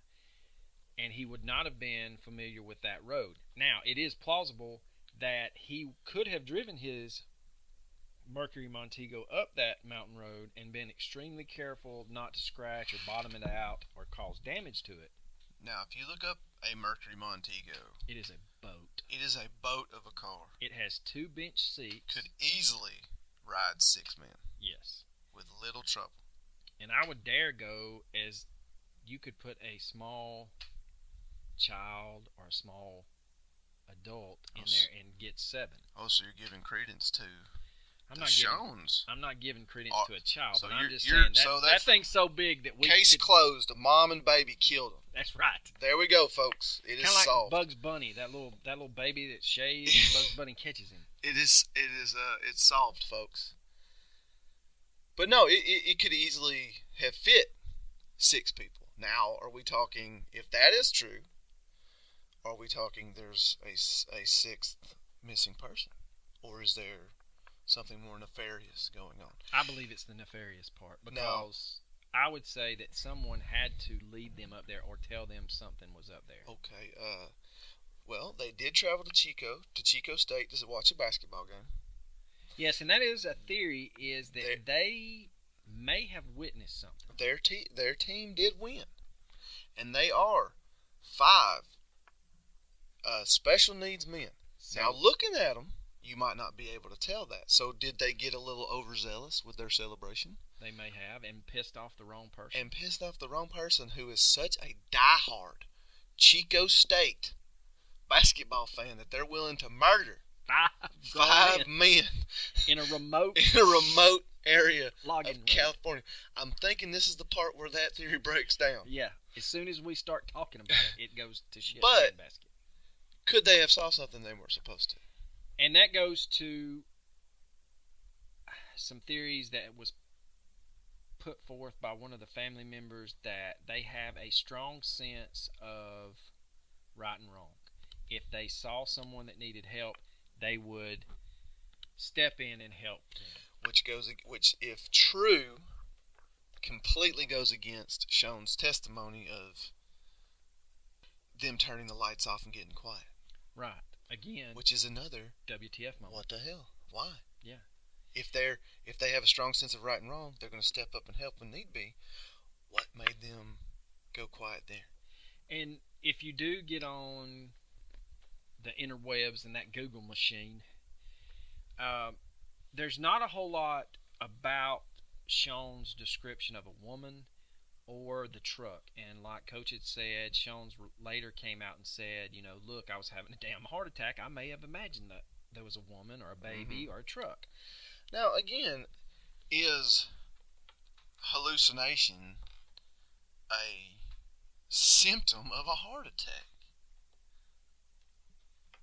And he would not have been familiar with that road. Now, it is plausible that he could have driven his Mercury Montego up that mountain road and been extremely careful not to scratch or bottom it out or cause damage to it. Now, if you look up a Mercury Montego, it is a boat. It is a boat of a car. It has 2 bench seats. Could easily ride 6 men. Yes. With little trouble. And I would dare go as you could put a small child or a small adult in there and get 7. Oh, so you're giving credence to I'm not giving credence to a child, so but I'm just saying that thing's so big that we case closed. Mom and baby killed him. That's right. There we go, folks. It is like solved. Bugs Bunny, that little baby that shaves, and Bugs Bunny catches him. It's solved, folks. But no, it could easily have fit 6 people. Now, are we talking, if that is true, are we talking there's a 6th missing person? Or is there something more nefarious going on? I believe it's the nefarious part, because I would say that someone had to lead them up there or tell them something was up there. Okay. Well, they did travel to Chico State to watch a basketball game. Yes, and that is a theory, is that they may have witnessed something. Their team did win. And they are 5 special needs men. So, now, looking at them, you might not be able to tell that. So did they get a little overzealous with their celebration? They may have, and pissed off the wrong person. And pissed off the wrong person who is such a diehard Chico State basketball fan that they're willing to murder 5 men in a remote area of California. I'm thinking this is the part where that theory breaks down. Yeah. As soon as we start talking about it, it goes to shit but basket. Could they have saw something they weren't supposed to? And that goes to some theories that was put forth by one of the family members that they have a strong sense of right and wrong. If they saw someone that needed help, they would step in and help them. Which, if true, completely goes against Sean's testimony of them turning the lights off and getting quiet. Right. Again, which is another WTF moment. What the hell? Why? Yeah. If they have a strong sense of right and wrong, they're going to step up and help when need be. What made them go quiet there? And if you do get on the interwebs and that Google machine, there's not a whole lot about Sean's description of a woman or the truck. And like Coach had said, Sean's later came out and said, look, I was having a damn heart attack. I may have imagined that there was a woman or a baby or a truck. Now, again, is hallucination a symptom of a heart attack?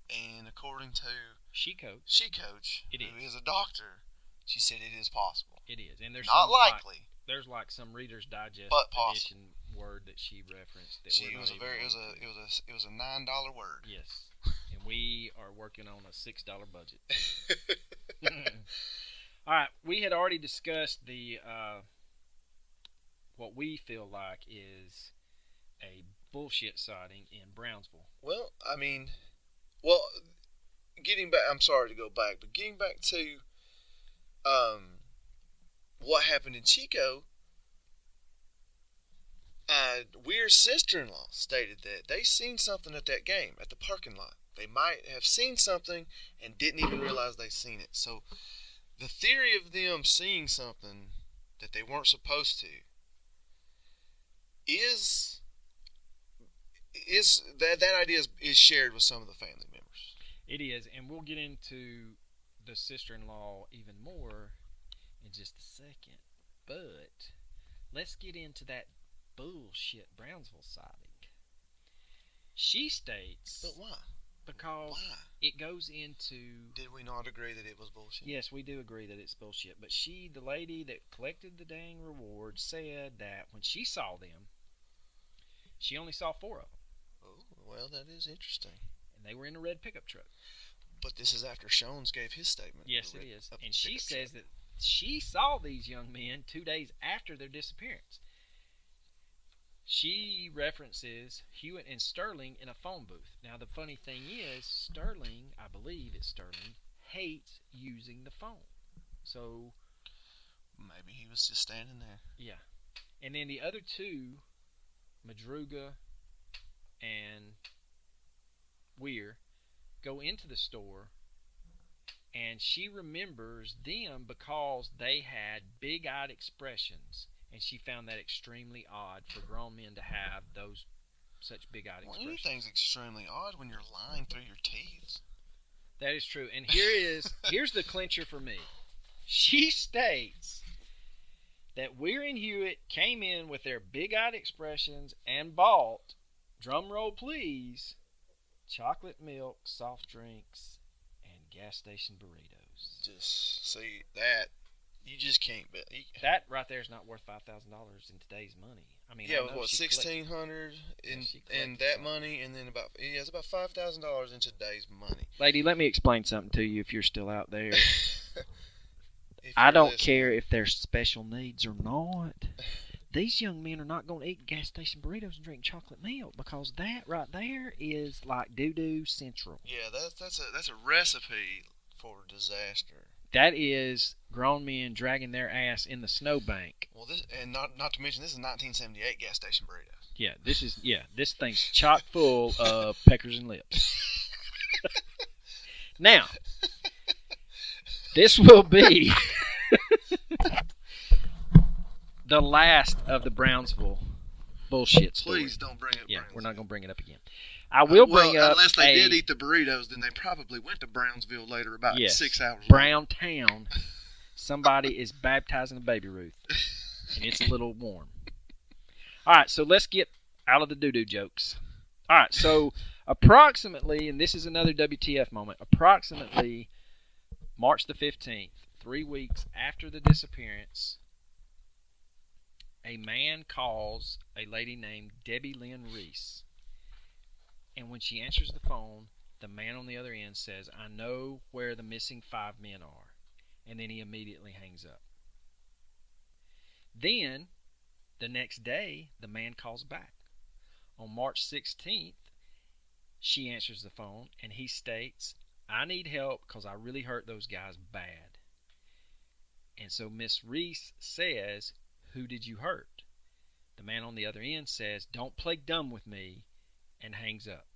And according to She Coach, who is a doctor, she said it is possible. It is, and there's not likely. There's like some Reader's Digest edition word that she referenced that it was a $9 word. Yes, and we are working on a $6 budget. All right, we had already discussed the what we feel like is a bullshit sighting in Brownsville. Well, getting back, I'm sorry to go back, but getting back to what happened in Chico, Weir's sister-in-law stated that they seen something at that game, at the parking lot. They might have seen something and didn't even realize they seen it. So the theory of them seeing something that they weren't supposed to is that idea is shared with some of the family members. It is, and we'll get into the sister-in-law even more in just a second. But let's get into that bullshit Brownsville sighting. She states... But why? Because it goes into... Did we not agree that it was bullshit? Yes, we do agree that it's bullshit. But the lady that collected the dang reward, said that when she saw them, she only saw 4 of them. Oh, well, that is interesting. And they were in a red pickup truck. But this is after Shones gave his statement. Yes, it is. And she says that she saw these young men 2 days after their disappearance. She references Hewitt and Sterling in a phone booth. Now, the funny thing is, Sterling, I believe it's Sterling, hates using the phone. So... maybe he was just standing there. Yeah. And then the other 2, Madruga and Weiher, go into the store, and she remembers them because they had big-eyed expressions, and she found that extremely odd for grown men to have such big-eyed expressions. Well, anything's extremely odd when you're lying through your teeth. That is true, and here's the clincher for me. She states that Weir and Hewitt came in with their big-eyed expressions and bought, drum roll please, chocolate milk, soft drinks, and gas station burritos. Just see that. You just can't bet. That right there is not worth $5,000 in today's money. I mean, yeah, it was what, $1,600 in that money, and then it's about $5,000 in today's money. Lady, let me explain something to you if you're still out there. I don't care if they're special needs or not. These young men are not going to eat gas station burritos and drink chocolate milk, because that right there is like doo-doo central. Yeah, that's a recipe for disaster. That is grown men dragging their ass in the snowbank. Well, not to mention, this is 1978 gas station burritos. Yeah, this thing's chock full of peckers and lips. Now, this will be the last of the Brownsville bullshit story. Please don't bring it up. Yeah, we're not going to bring it up again. I will bring up unless they did eat the burritos, then they probably went to Brownsville later about 6 hours later. Browntown. Somebody is baptizing a baby Ruth, and it's a little warm. All right, so let's get out of the doo-doo jokes. All right, so approximately, and this is another WTF moment, approximately March the 15th, 3 weeks after the disappearance, a man calls a lady named Debbie Lynn Reese. And when she answers the phone, the man on the other end says, "I know where the missing 5 men are." And then he immediately hangs up. Then, the next day, the man calls back. On March 16th, she answers the phone, and he states, "I need help because I really hurt those guys bad." And so Miss Reese says, "Who did you hurt?" The man on the other end says, "Don't play dumb with me," and hangs up.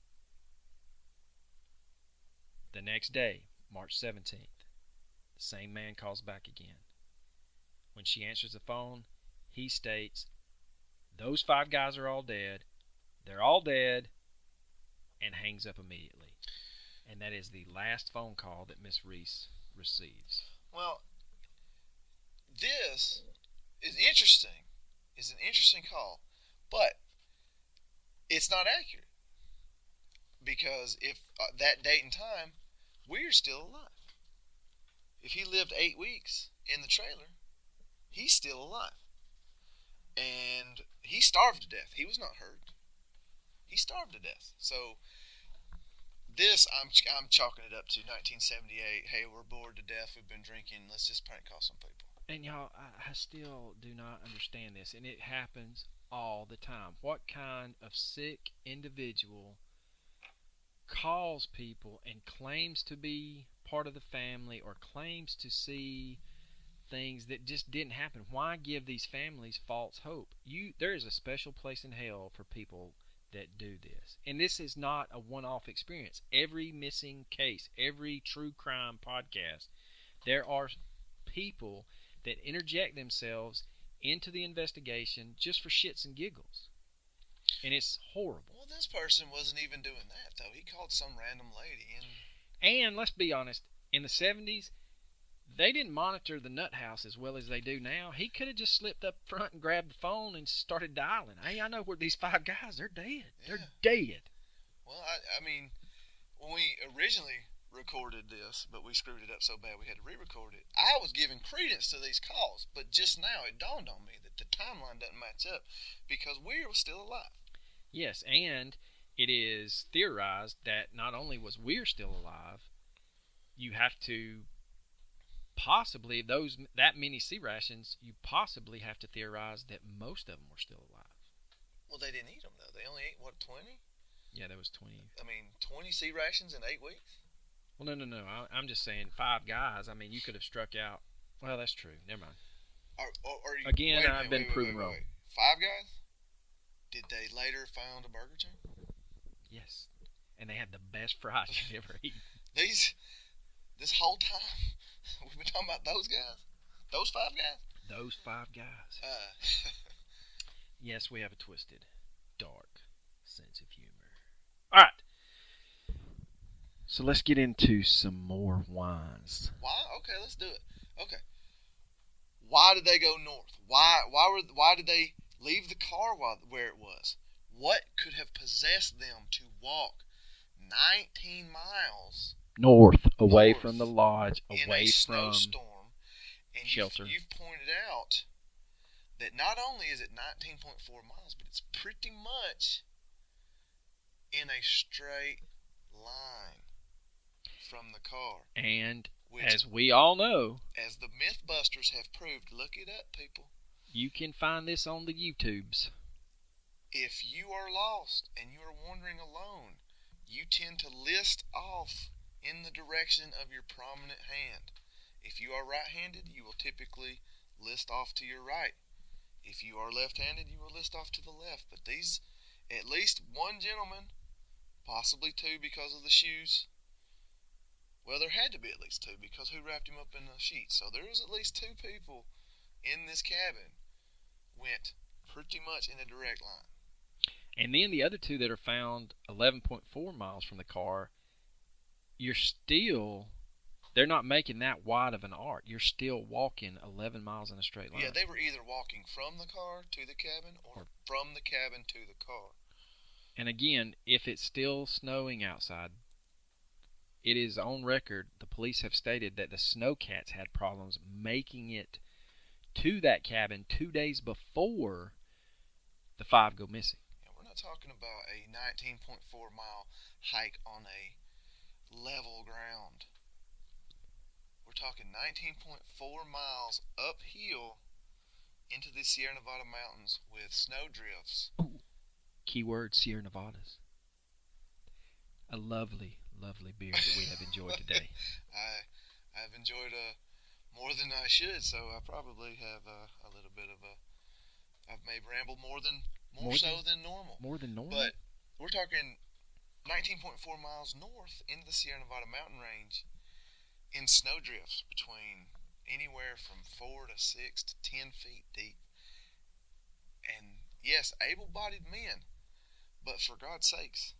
The next day, March 17th, the same man calls back again. When she answers the phone, he states, "Those 5 guys are all dead. They're all dead," and hangs up immediately. And that is the last phone call that Miss Reese receives. Well, this is interesting. It's an interesting call, but it's not accurate. Because if that date and time, Weir's still alive. If he lived 8 weeks in the trailer, he's still alive. And he starved to death. He was not hurt. He starved to death. So this, I'm chalking it up to 1978. Hey, we're bored to death. We've been drinking. Let's just prank call some people. And y'all, I still do not understand this. And it happens all the time. What kind of sick individual calls people and claims to be part of the family or claims to see things that just didn't happen? Why give these families false hope? There is a special place in hell for people that do this. And this is not a one-off experience. Every missing case, every true crime podcast, there are people that interject themselves into the investigation just for shits and giggles. And it's horrible. Well, this person wasn't even doing that, though. He called some random lady. And let's be honest, in the 70s, they didn't monitor the nut house as well as they do now. He could have just slipped up front and grabbed the phone and started dialing. Hey, I know where these 5 guys, they're dead. Yeah. They're dead. Well, I mean, when we originally recorded this, but we screwed it up so bad we had to re-record it, I was giving credence to these calls, but just now it dawned on me that the timeline doesn't match up because Weir was still alive. Yes, and it is theorized that not only was Weir still alive, you have to possibly, that many C rations, you possibly have to theorize that most of them were still alive. Well, they didn't eat them, though. They only ate, 20? Yeah, there was 20. I mean, 20 C rations in 8 weeks? Well, no. I'm just saying 5 guys. I mean, you could have struck out. Well, that's true. Never mind. Again, I've been proven wrong. 5 guys? Did they later found a burger chain? Yes. And they had the best fries you've ever eaten. This whole time, we've been talking about those guys? Those 5 guys? Those 5 guys. Yes, we have a twisted, dark sense of humor. All right. So let's get into some more wines. Why? Okay, let's do it. Okay. Why did they go north? Why did they leave the car where it was? What could have possessed them to walk 19 miles north, away from the lodge, in away a from snowstorm? And shelter. You've pointed out that not only is it 19.4 miles, but it's pretty much in a straight line from the car. And as we all know, as the Mythbusters have proved, look it up, people. You can find this on the YouTubes. If you are lost and you are wandering alone, you tend to list off in the direction of your prominent hand. If you are right-handed, you will typically list off to your right. If you are left-handed, you will list off to the left. But these, at least one gentleman, possibly 2 because of the shoes. Well, there had to be at least 2 because who wrapped him up in a sheet? So there was at least 2 people in this cabin went pretty much in a direct line. And then the other 2 that are found 11.4 miles from the car, they're not making that wide of an arc. You're still walking 11 miles in a straight line. Yeah, they were either walking from the car to the cabin or from the cabin to the car. And again, if it's still snowing outside, it is on record, the police have stated that the snowcats had problems making it to that cabin 2 days before the 5 go missing. Yeah, we're not talking about a 19.4-mile hike on a level ground. We're talking 19.4 miles uphill into the Sierra Nevada mountains with snow drifts. Ooh. Keyword Sierra Nevadas. A lovely, lovely beer that we have enjoyed today. I've enjoyed more than I should, so I probably have a little bit of a. I've maybe rambled more so than normal. More than normal. But we're talking 19.4 miles north into the Sierra Nevada mountain range in snow drifts between anywhere from 4 to 6 to 10 feet deep. And yes, able-bodied men, but for God's sakes.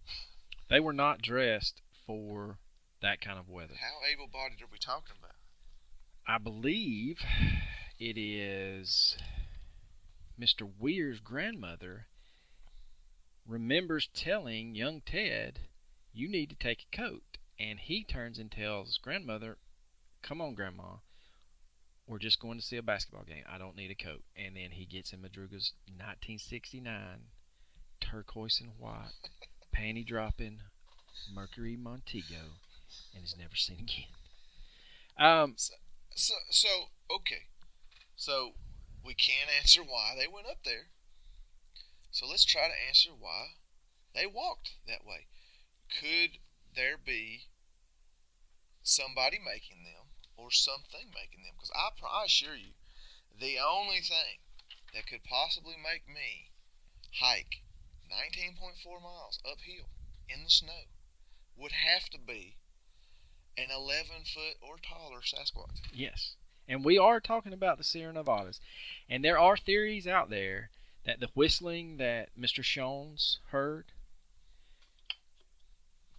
They were not dressed for that kind of weather. How able-bodied are we talking about? I believe it is Mr. Weir's grandmother remembers telling young Ted, you need to take a coat. And he turns and tells his grandmother, come on, Grandma, we're just going to see a basketball game. I don't need a coat. And then he gets in Madruga's 1969 turquoise and white panty dropping Mercury Montego and is never seen again. Okay. So we can't answer why they went up there. So let's try to answer why they walked that way. Could there be somebody making them or something making them? Because I assure you, the only thing that could possibly make me hike 19.4 miles uphill in the snow would have to be an 11-foot or taller Sasquatch. Yes. And we are talking about the Sierra Nevadas. And there are theories out there that the whistling that Mr. Shones heard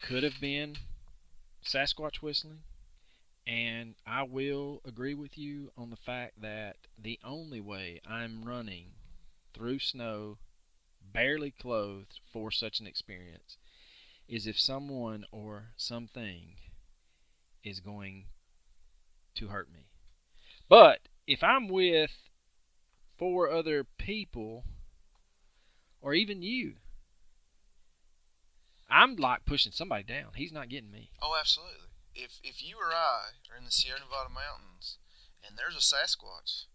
could have been Sasquatch whistling. And I will agree with you on the fact that the only way I'm running through snow, barely clothed for such an experience, is if someone or something is going to hurt me. But if I'm with 4 other people, or even you, I'm like pushing somebody down. He's not getting me. Oh, absolutely. If you or I are in the Sierra Nevada mountains and there's a Sasquatch,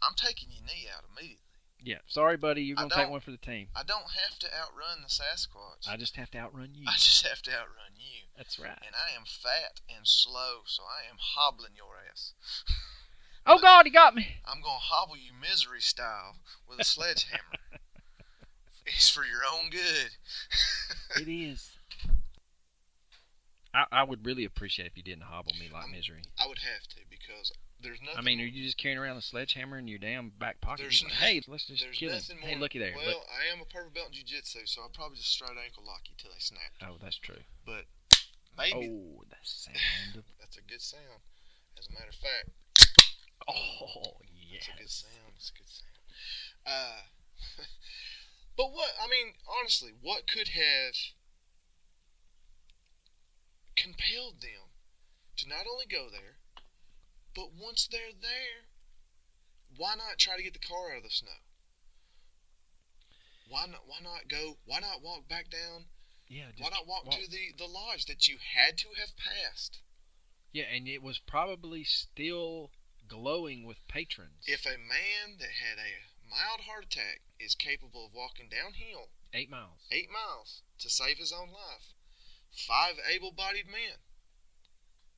I'm taking your knee out immediately. Yeah, sorry, buddy. You're going to take one for the team. I don't have to outrun the Sasquatch. I just have to outrun you. I just have to outrun you. That's right. And I am fat and slow, so I am hobbling your ass. Oh, God, he got me. I'm going to hobble you misery style with a sledgehammer. It's for your own good. It is. I would really appreciate if you didn't hobble me like misery. I would have to, because there's nothing. I mean, are you just carrying around a sledgehammer in your damn back pocket? Hey, let's just kill him. Hey, looky there. Well, I am a purple belt in jiu-jitsu, so I'll probably just straight ankle lock you till they snap. Oh, that's true. But maybe. Oh, that sound. That's a good sound. As a matter of fact. Oh, yes. That's a good sound. It's a good sound. But honestly, what could have compelled them to not only go there, but once they're there, why not try to get the car out of the snow? Why not walk back down? Yeah. Why not walk to the lodge that you had to have passed? Yeah, and it was probably still glowing with patrons. If a man that had a mild heart attack is capable of walking downhill 8 miles. 8 miles to save his own life, 5 able-bodied men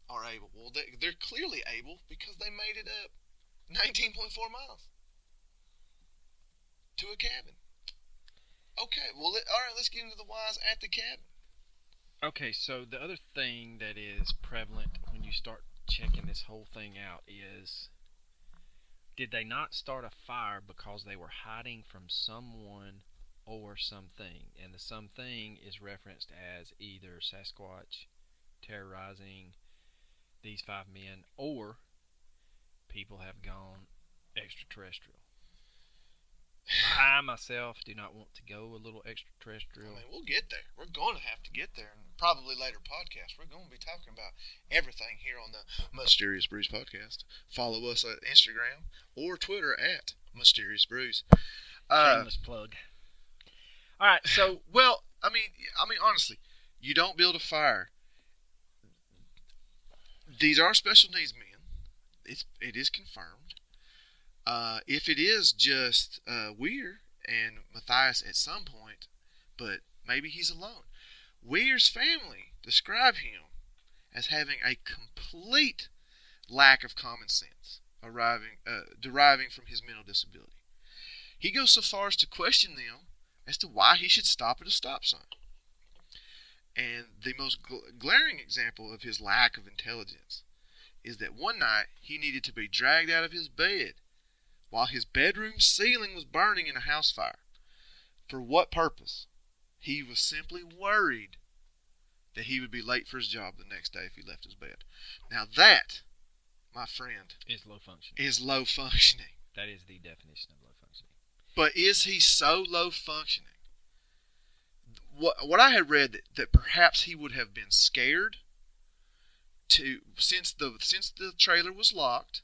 are able. Well, they're clearly able because they made it up 19.4 miles to a cabin. Okay, well, all right, let's get into the whys at the cabin. Okay, so the other thing that is prevalent when you start checking this whole thing out is, did they not start a fire because they were hiding from someone or something? And the something is referenced as either Sasquatch terrorizing these 5 men, or people have gone extraterrestrial. I myself do not want to go a little extraterrestrial. I mean, we'll get there. We're going to have to get there. And probably later podcast, we're going to be talking about everything here on the Mysterious Brews podcast. Follow us at Instagram or Twitter at Mysterious Brews. Shameless plug. All right, so well, I mean, honestly, you don't build a fire. These are special needs men. It is confirmed. If it is just Weiher and Mathias at some point, but maybe he's alone. Weiher's family describe him as having a complete lack of common sense, deriving from his mental disability. He goes so far as to question them as to why he should stop at a stop sign. And the most glaring example of his lack of intelligence is that one night he needed to be dragged out of his bed while his bedroom ceiling was burning in a house fire. For what purpose? He was simply worried that he would be late for his job the next day if he left his bed. Now that, my friend, is low functioning. is low functioning. That is the definition of low functioning. But is he so low functioning? What I had read that perhaps he would have been scared to since the trailer was locked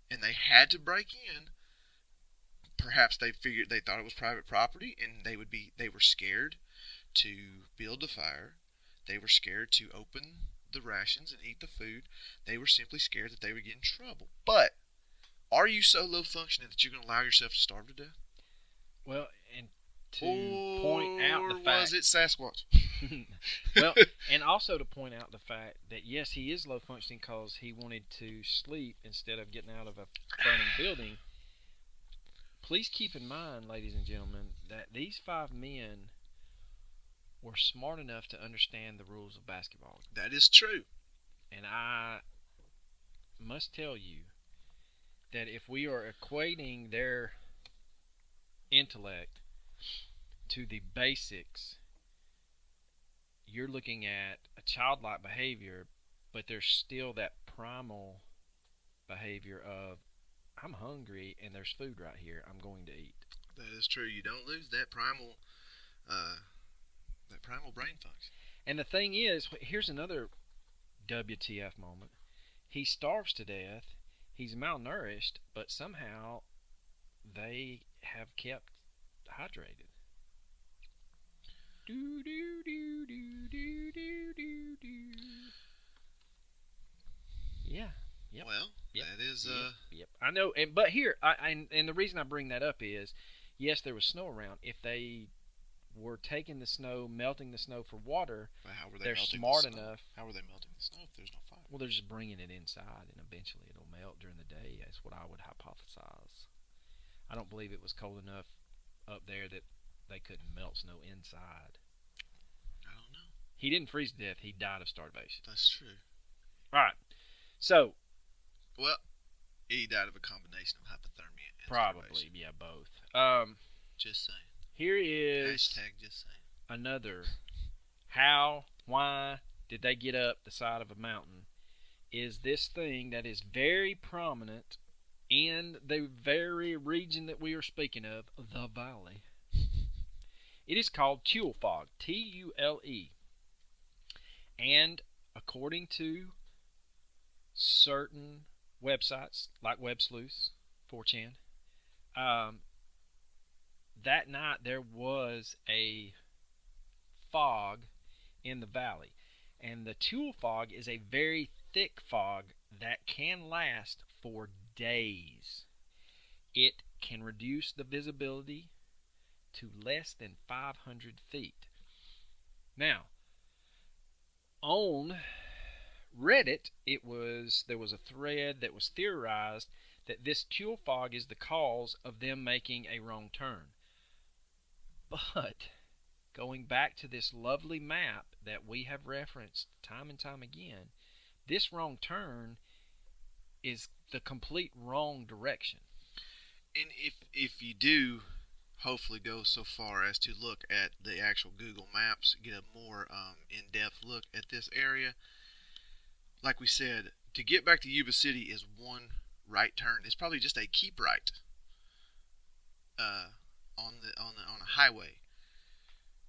and they had to break in. Perhaps they thought it was private property and they were scared to build the fire. They were scared to open the rations and eat the food. They were simply scared that they would get in trouble. But are you so low functioning that you're going to allow yourself to starve to death? Well, and to point out the fact... Or was it Sasquatch? Well, and also to point out the fact that, yes, he is low functioning because he wanted to sleep instead of getting out of a burning building. Please keep in mind, ladies and gentlemen, that these 5 men were smart enough to understand the rules of basketball. That is true. And I must tell you that if we are equating their intellect to the basics, you're looking at a childlike behavior, but there's still that primal behavior of, I'm hungry and there's food right here, I'm going to eat. That is true. You don't lose that primal brain function. And the thing is, here's another WTF moment. He starves to death, he's malnourished, but somehow they have kept hydrated. Do do do do do do do do. Yeah. Yep. Well, yep. That is Yep. I know, but here, and the reason I bring that up is, yes, there was snow around. If they were taking the snow, melting the snow for water, how were they they're melting smart the snow? enough. How were they melting the snow if there's no fire? Well, they're just bringing it inside, and eventually it'll melt during the day. That's what I would hypothesize. I don't believe it was cold enough up there that they couldn't melt snow inside. I don't know. He didn't freeze to death. He died of starvation. That's true. All right. So. Well, he died of a combination of hypothermia and probably, starvation. yeah, both. Just saying. Here is Hashtag just saying. Another. How, why did they get up the side of a mountain? Is this thing that is very prominent in the very region that we are speaking of, the valley. It is called Tule fog, Tule. And according to certain websites like Web Sleuths, 4chan, that night there was a fog in the valley. And the Tule fog is a very thick fog that can last for days. It can reduce the visibility to less than 500 feet. Now, on Reddit, there was a thread that was theorized that this Tule fog is the cause of them making a wrong turn. But going back to this lovely map that we have referenced time and time again, this wrong turn is the complete wrong direction. And if you do hopefully go so far as to look at the actual Google Maps, get a more in-depth look at this area, like we said, to get back to Yuba City is one right turn. It's probably just a keep right. on a highway.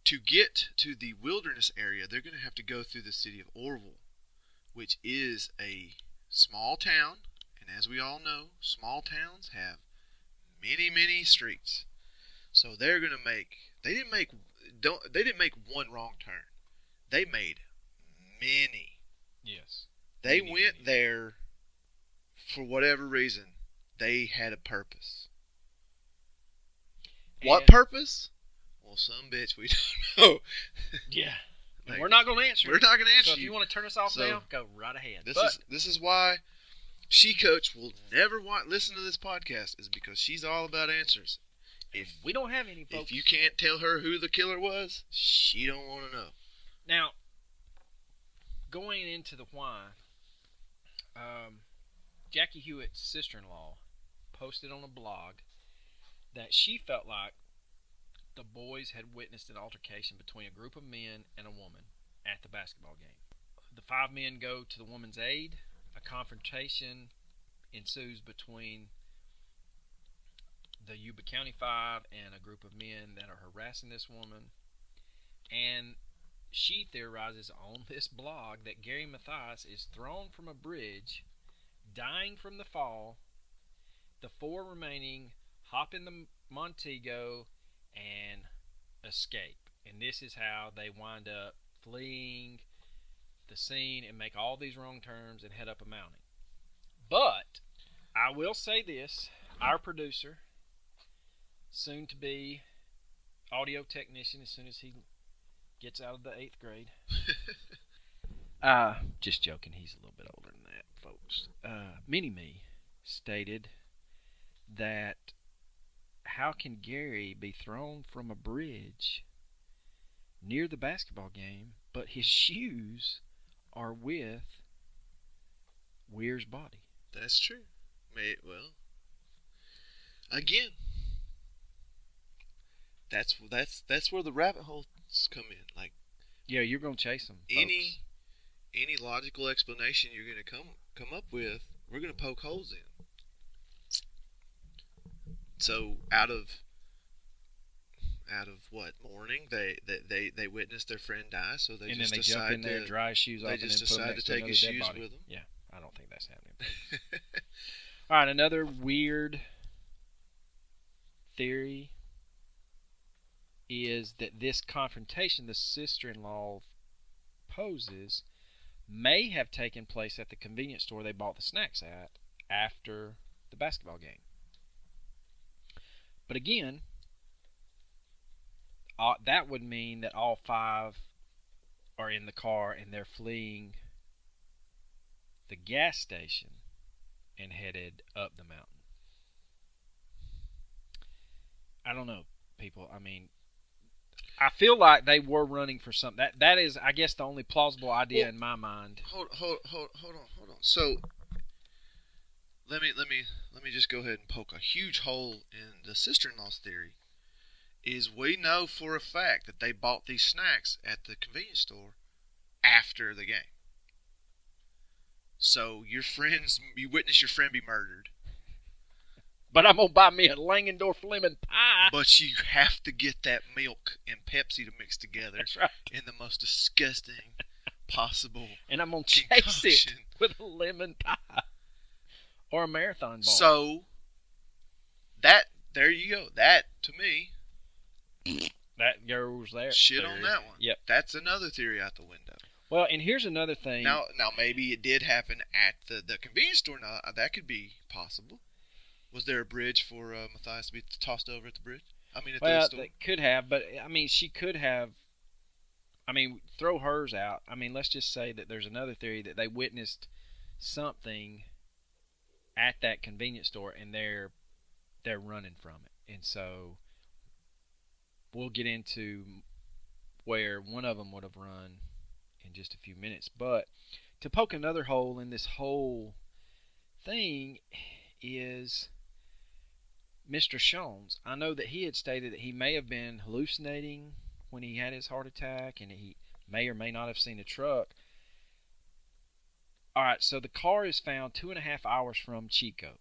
To get to the wilderness area, they're going to have to go through the city of Orville, which is a small town, and as we all know, small towns have many streets. So they're going to they didn't make one wrong turn. They made many. Yes. They went there for whatever reason. They had a purpose. What purpose? Well, some bitch we don't know. Yeah. And we're not going to answer. We're not going to answer. So if you want to turn us off now, go right ahead. This is why She Coach will never listen to this podcast, is because she's all about answers. If we don't have any, folks. If you can't tell her who the killer was, she don't want to know. Now, going into the why, Jackie Hewitt's sister-in-law posted on a blog that she felt like the boys had witnessed an altercation between a group of men and a woman at the basketball game. The 5 men go to the woman's aid. A confrontation ensues between the Yuba County 5 and a group of men that are harassing this woman. And she theorizes on this blog that Gary Mathias is thrown from a bridge, dying from the fall. The 4 remaining hop in the Montego and escape. And this is how they wind up fleeing the scene and make all these wrong turns and head up a mountain. But I will say this, our producer, soon to be audio technician as soon as he gets out of the 8th grade. Just joking, he's a little bit older than that, folks. Mini-Me stated that how can Gary be thrown from a bridge near the basketball game, but his shoes are with Weir's body? That's true. Well, again, that's where the rabbit holes come in. Like, yeah, you're gonna chase them. Any logical explanation you're gonna come up with, we're gonna poke holes in. So out of what, mourning, they witnessed their friend die, so they and just then they decide jump in there, dry his shoes off, they just and then decide to take his shoes with them. Yeah, I don't think that's happening. All right, another weird theory is that this confrontation the sister-in-law poses may have taken place at the convenience store they bought the snacks at after the basketball game. But again, that would mean that all 5 are in the car and they're fleeing the gas station and headed up the mountain. I don't know, people. I mean, I feel like they were running for something. That is, I guess, the only plausible idea in my mind. Hold on. So let me just go ahead and poke a huge hole in the sister-in-law's theory. Is we know for a fact that they bought these snacks at the convenience store after the game. So you witness your friend be murdered. But I'm going to buy me a Langendorf lemon pie. But you have to get that milk and Pepsi to mix together. That's right. In the most disgusting possible and I'm going to chase it with a lemon pie. Or a marathon ball. So, there you go. That, to me, that goes there. Shit on that one. Yep. That's another theory out the window. Well, and here's another thing. Now maybe it did happen at the convenience store. Now, that could be possible. Was there a bridge for Mathias to be tossed over at the bridge? I mean, at the store? They could have, but, I mean, she could have. I mean, throw hers out. I mean, let's just say that there's another theory that they witnessed something at that convenience store and they're running from it. And so we'll get into where one of them would have run in just a few minutes. But to poke another hole in this whole thing is Mr. Shones. I know that he had stated that he may have been hallucinating when he had his heart attack, and he may or may not have seen a truck. All right, so the car is found 2.5 hours from Chico,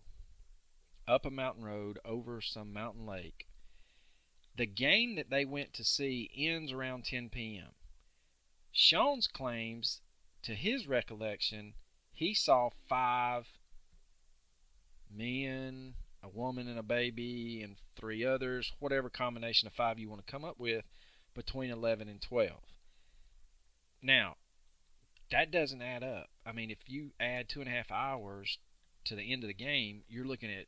up a mountain road over some mountain lake. The game that they went to see ends around 10 p.m. Sean's claims, to his recollection, he saw 5 men, a woman and a baby, and 3 others, whatever combination of 5 you want to come up with, between 11 and 12. Now, that doesn't add up. I mean, if you add 2.5 hours to the end of the game, you're looking at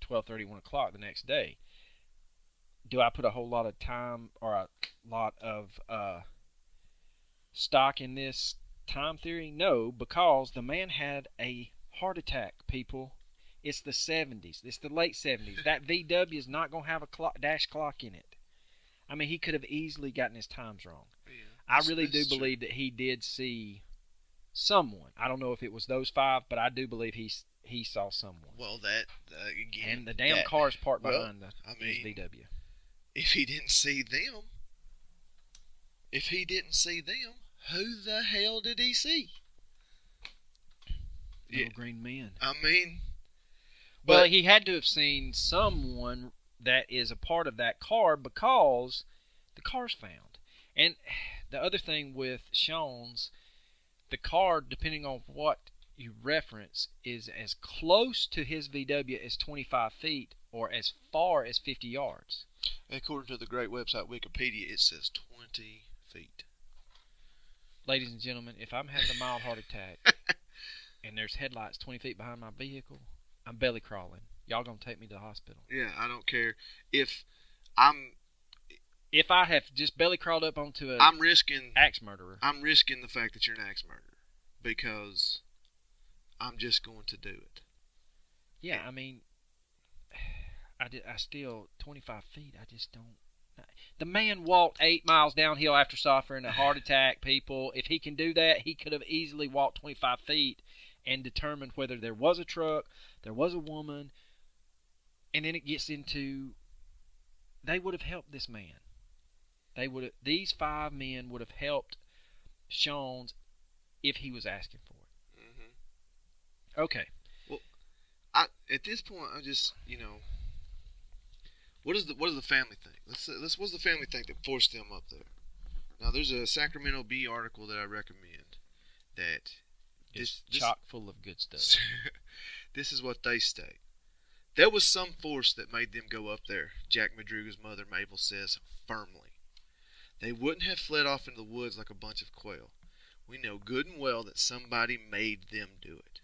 12:30, 1 o'clock the next day. Do I put a whole lot of time or a lot of stock in this time theory? No, because the man had a heart attack, people. It's the 70s. It's the late 70s. That VW is not going to have a dash clock in it. I mean, he could have easily gotten his times wrong. Yeah, I really do believe that he did see someone. I don't know if it was those 5, but I do believe he saw someone. Well, that again, and the damn car's parked behind his VW. If he didn't see them, who the hell did he see? Little green men. I mean, well, he had to have seen someone that is a part of that car because the car's found. And the other thing with Sean's, the car, depending on what you reference, is as close to his VW as 25 feet or as far as 50 yards. According to the great website Wikipedia, it says 20 feet. Ladies and gentlemen, if I'm having a mild heart attack and there's headlights 20 feet behind my vehicle, I'm belly crawling. Y'all gonna take me to the hospital? Yeah, I don't care if I have just belly crawled up onto I'm risking axe murderer. I'm risking the fact that you're an axe murderer because I'm just going to do it. Yeah, I mean, I still 25 feet. I just don't. The man walked 8 miles downhill after suffering a heart attack. People, if he can do that, he could have easily walked 25 feet and determined whether there was a truck, there was a woman, and then it gets into. They would have helped this man. These 5 men would have helped Sean's if he was asking for it. Mm-hmm. Okay. Well, at this point, I just, what does the family think? What's the family think that forced them up there? Now, there's a Sacramento Bee article that I recommend that is chock full of good stuff. This is what they state. There was some force that made them go up there, Jack Madruga's mother, Mabel, says firmly. They wouldn't have fled off into the woods like a bunch of quail. We know good and well that somebody made them do it.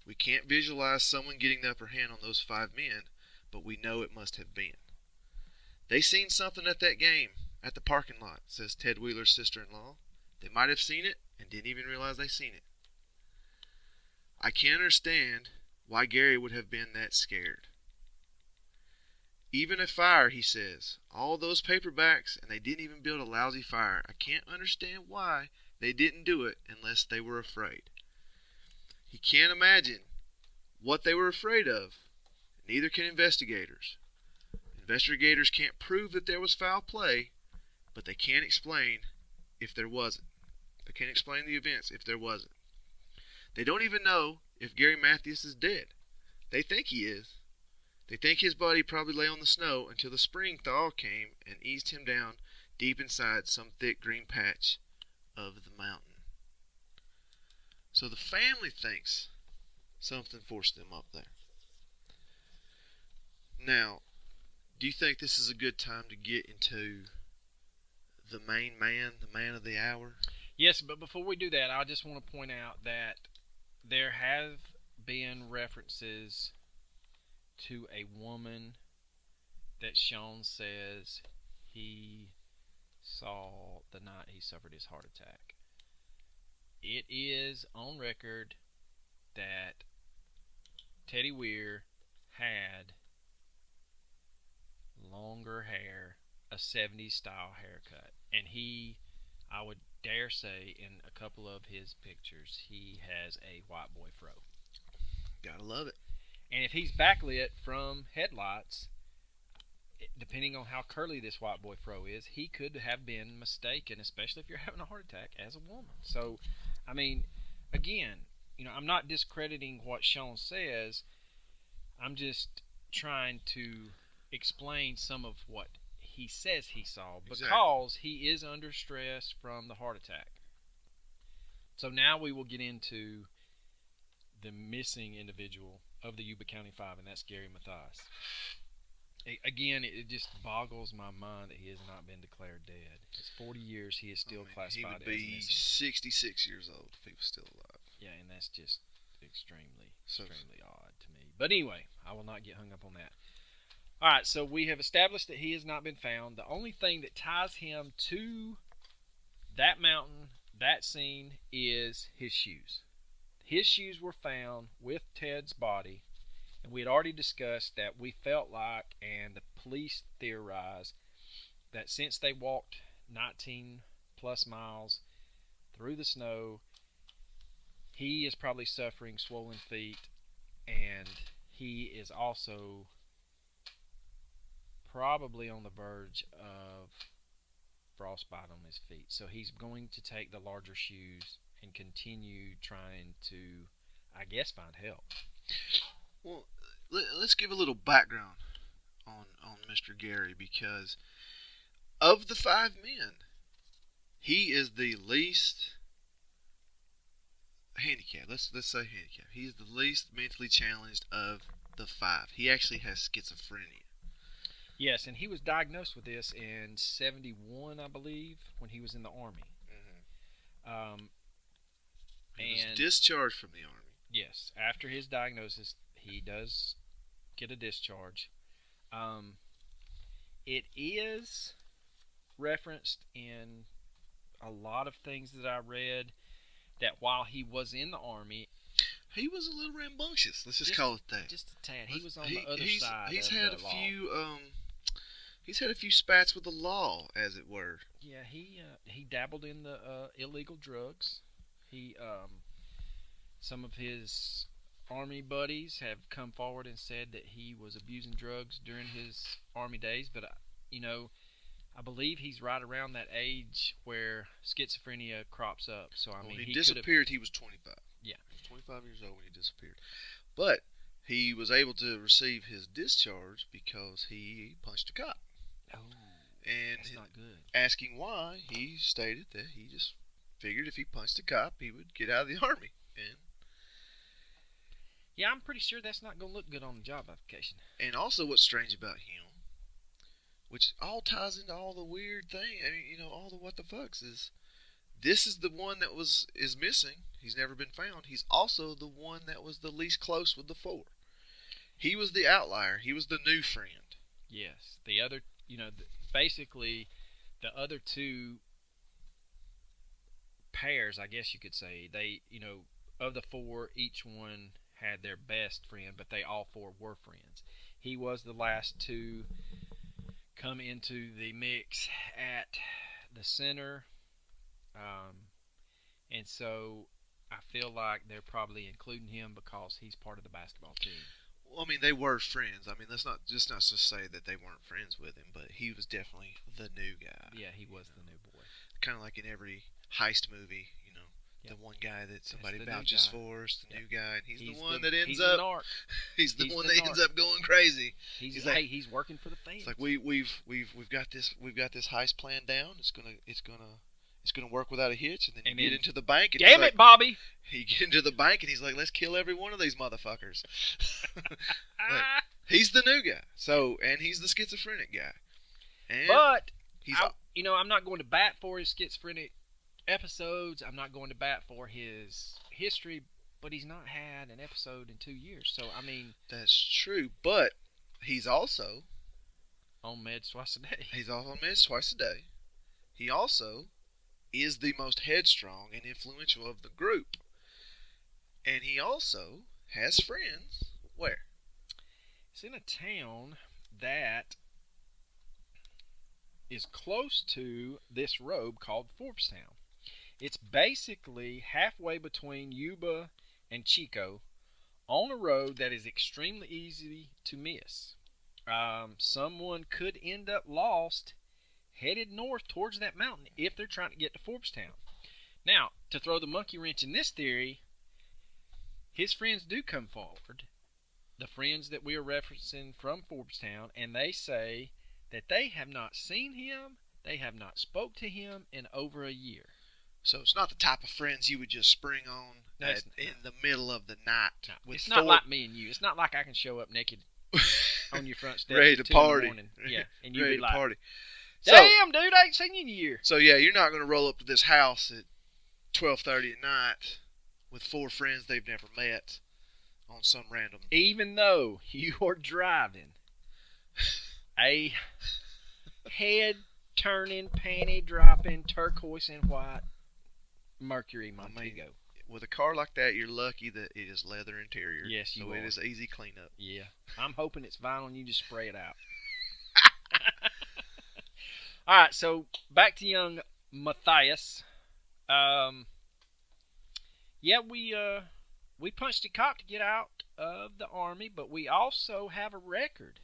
We can't visualize someone getting the upper hand on those 5 men, but we know it must have been. They seen something at that game, at the parking lot, says Ted Wheeler's sister-in-law. They might have seen it and didn't even realize they seen it. I can't understand why Gary would have been that scared. Even a fire, he says. All those paperbacks, and they didn't even build a lousy fire. I can't understand why they didn't do it unless they were afraid. He can't imagine what they were afraid of. Neither can investigators. Investigators can't prove that there was foul play, but they can't explain if there wasn't. They can't explain the events if there wasn't. They don't even know if Gary Mathias is dead. They think he is. They think his body probably lay on the snow until the spring thaw came and eased him down deep inside some thick green patch of the mountain. So the family thinks something forced them up there. Now, do you think this is a good time to get into the main man, the man of the hour? Yes, but before we do that, I just want to point out that there have been references to a woman that Sean says he saw the night he suffered his heart attack. It is on record that Teddy Weiher had longer hair, a 70s style haircut, and I would dare say, in a couple of his pictures, he has a white boy fro. Gotta love it. And if he's backlit from headlights, depending on how curly this white boy fro is, he could have been mistaken, especially if you're having a heart attack, as a woman. So, I mean, again, I'm not discrediting what Sean says. I'm just trying to explain some of what he says he saw, because Exactly. he is under stress from the heart attack. So now we will get into the missing individual of the Yuba County Five, and that's Gary Mathias. Again, it just boggles my mind that he has not been declared dead. It's 40 years, he is still classified as missing. He would be 66 years old if he was still alive. Yeah, and that's just extremely odd to me. But anyway, I will not get hung up on that. All right, so we have established that he has not been found. The only thing that ties him to that mountain, that scene, is his shoes. His shoes were found with Ted's body, and we had already discussed that we felt like, and the police theorized, that since they walked 19 plus miles through the snow, he is probably suffering swollen feet, and he is also probably on the verge of frostbite on his feet. So he's going to take the larger shoes and continue trying to, I guess, find help. Well, let's give a little background on Mr. Gary, because of the 5 men, he is the least handicapped. Let's say handicapped. He is the least mentally challenged of the 5. He actually has schizophrenia. Yes, and he was diagnosed with this in 71, I believe, when he was in the Army. Mm-hmm. He was discharged from the Army. Yes, after his diagnosis, he does get a discharge. It is referenced in a lot of things that I read that while he was in the Army, he was a little rambunctious. Let's just call it that. Just a tad. He was on the other side. He's of had the a law. few. He's had a few spats with the law, as it were. Yeah, he dabbled in the illegal drugs. He some of his Army buddies have come forward and said that he was abusing drugs during his Army days, but I believe he's right around that age where schizophrenia crops up. So I mean, he disappeared. He was 25. Yeah, he was 25 years old when he disappeared. But he was able to receive his discharge because he punched a cop. Oh, and that's not good. Asking why, he stated that he just figured if he punched a cop, he would get out of the Army. And yeah, I'm pretty sure that's not going to look good on the job application. And also, what's strange about him, which all ties into all the weird thing, I mean, all the what the fucks, is this is the one that is missing. He's never been found. He's also the one that was the least close with the 4. He was the outlier. He was the new friend. Yes. The other, basically, the other 2 pairs, I guess you could say, they, of the 4, each one had their best friend, but they all 4 were friends. He was the last to come into the mix at the center, and so I feel like they're probably including him because he's part of the basketball team. Well, I mean, they were friends. I mean, let's not just say that they weren't friends with him, but he was definitely the new guy. Yeah, he was the new boy. Kind of like in every heist movie, Yep. The one guy that somebody the vouches for is the new guy, and he's the one that ends up. He's the one that ends up going crazy. He's like, he's working for the fans. It's like we've got this heist plan down. It's gonna work without a hitch, and then you get into the bank. And damn it, Bobby! He get into the bank, and he's like, "Let's kill every one of these motherfuckers." He's the new guy. So, and he's the schizophrenic guy. And but I'm not going to bat for his schizophrenic episodes. I'm not going to bat for his history, but he's not had an episode in 2 years. So I mean, that's true. But he's also on meds twice a day. He's also on meds twice a day. He also is the most headstrong and influential of the group, and he also has friends. Where? It's in a town that is close to this road called Forbestown. It's basically halfway between Yuba and Chico on a road that is extremely easy to miss. Someone could end up lost headed north towards that mountain if they're trying to get to Forbestown. Now, to throw the monkey wrench in this theory, his friends do come forward, the friends that we are referencing from Forbestown, and they say that they have not seen him, they have not spoke to him in over a year. So it's not the type of friends you would just spring on in the middle of the night. No, it's not like me and you. It's not like I can show up naked on your front steps ready at to 2 in the party. morning. Yeah, and you'd Ready be to like, party. damn, dude, I ain't seen you in a year. So, yeah, you're not going to roll up to this house at 12:30 at night with 4 friends they've never met on some random... Even though you are driving a head-turning, panty-dropping, turquoise and white Mercury Montego. With a car like that, you're lucky that it is leather interior. Yes, you are. So it is easy cleanup. Yeah. I'm hoping it's vinyl and you just spray it out. All right, so back to young Mathias. We punched a cop to get out of the Army, but we also have a record.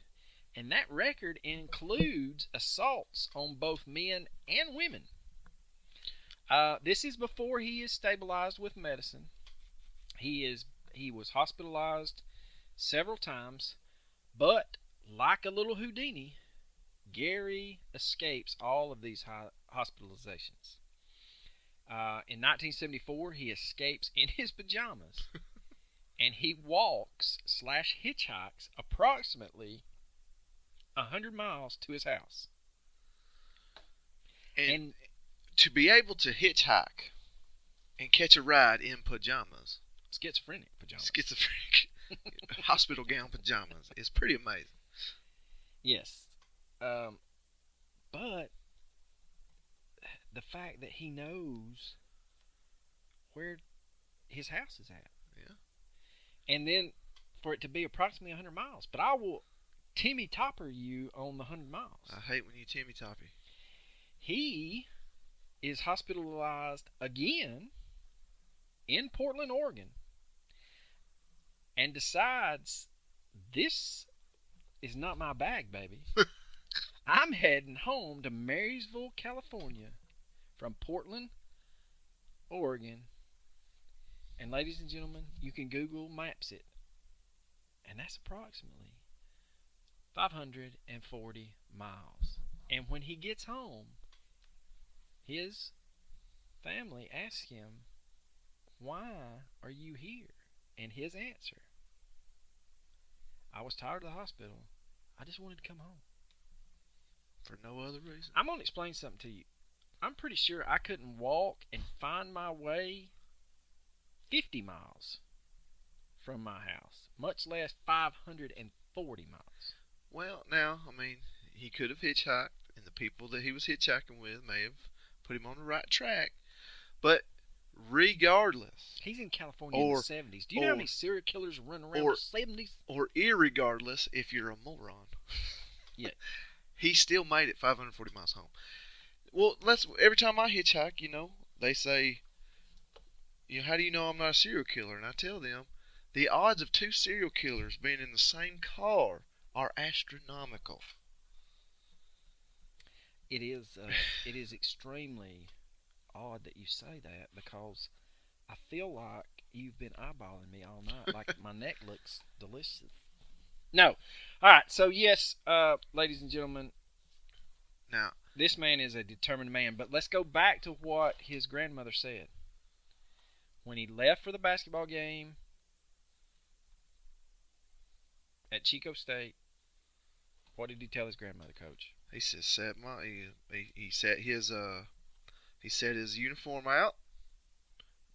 And that record includes assaults on both men and women. This is before he is stabilized with medicine. He was hospitalized several times, but like a little Houdini, Gary escapes all of these hospitalizations. In 1974, he escapes in his pajamas, and he walks/hitchhikes approximately 100 miles to his house. And to be able to hitchhike and catch a ride in pajamas. Schizophrenic pajamas. Schizophrenic. Hospital gown pajamas. Is pretty amazing. Yes. But the fact that he knows where his house is at. Yeah. And then for it to be approximately 100 miles. But I will Timmy Topper you on the 100 miles. I hate when you Timmy Toppy. He is hospitalized again in Portland, Oregon, and decides, this is not my bag, baby. I'm heading home to Marysville, California from Portland, Oregon. And ladies and gentlemen, you can Google Maps it. And that's approximately 540 miles. And when he gets home, his family asks him, why are you here? And his answer, I was tired of the hospital. I just wanted to come home. For no other reason? I'm going to explain something to you. I'm pretty sure I couldn't walk and find my way 50 miles from my house, much less 540 miles. Well, now, I mean, he could have hitchhiked, and the people that he was hitchhiking with may have put him on the right track. But regardless... He's in California in the 70s. Do you know how many serial killers run around in the 70s? Or irregardless, if you're a moron. Yeah. He still made it 540 miles home. Well, every time I hitchhike, they say, how do you know I'm not a serial killer? And I tell them, the odds of 2 serial killers being in the same car are astronomical. It is extremely odd that you say that, because I feel like you've been eyeballing me all night, like my neck looks delicious. No. All right, so yes, ladies and gentlemen, now this man is a determined man, but let's go back to what his grandmother said. When he left for the basketball game at Chico State, what did he tell his grandmother, Coach? He said he set his uniform out,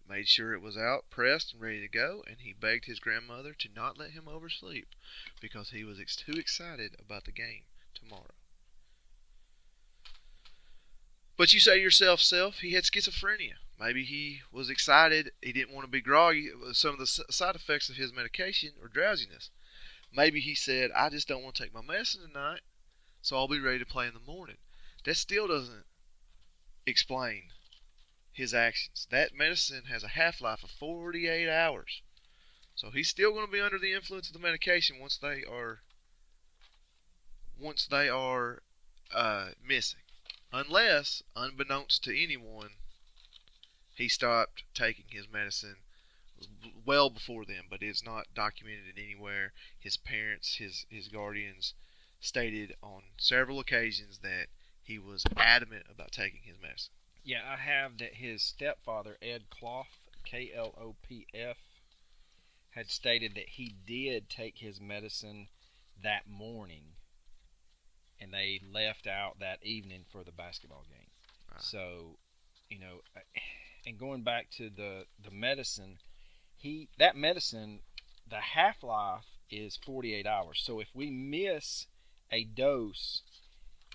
made sure it was out, pressed and ready to go, and he begged his grandmother to not let him oversleep because he was too excited about the game tomorrow. But you say to yourself, he had schizophrenia. Maybe he was excited. He didn't want to be groggy. Some of the side effects of his medication or drowsiness. Maybe he said, I just don't want to take my medicine tonight, so I'll be ready to play in the morning. That still doesn't explain his actions. That medicine has a half-life of 48 hours. So he's still going to be under the influence of the medication once they are missing. Unless, unbeknownst to anyone, he stopped taking his medicine well before them, but it's not documented anywhere. His parents, his guardians stated on several occasions that he was adamant about taking his medicine. Yeah, I have that his stepfather, Ed Clough, Klopf, had stated that he did take his medicine that morning, and they left out that evening for the basketball game. Right. So, and going back to the medicine, that medicine, the half-life is 48 hours. So if we miss a dose,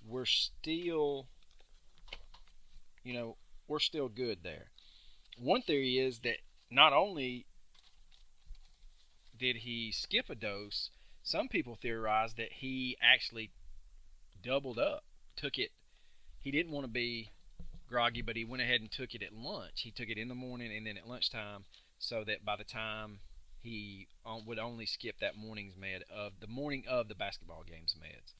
we're still good there. One theory is that not only did he skip a dose, some people theorize that he actually doubled up, took it. He didn't want to be groggy, but he went ahead and took it at lunch. He took it in the morning and then at lunchtime, so that by the time he would only skip that morning of the basketball game's meds.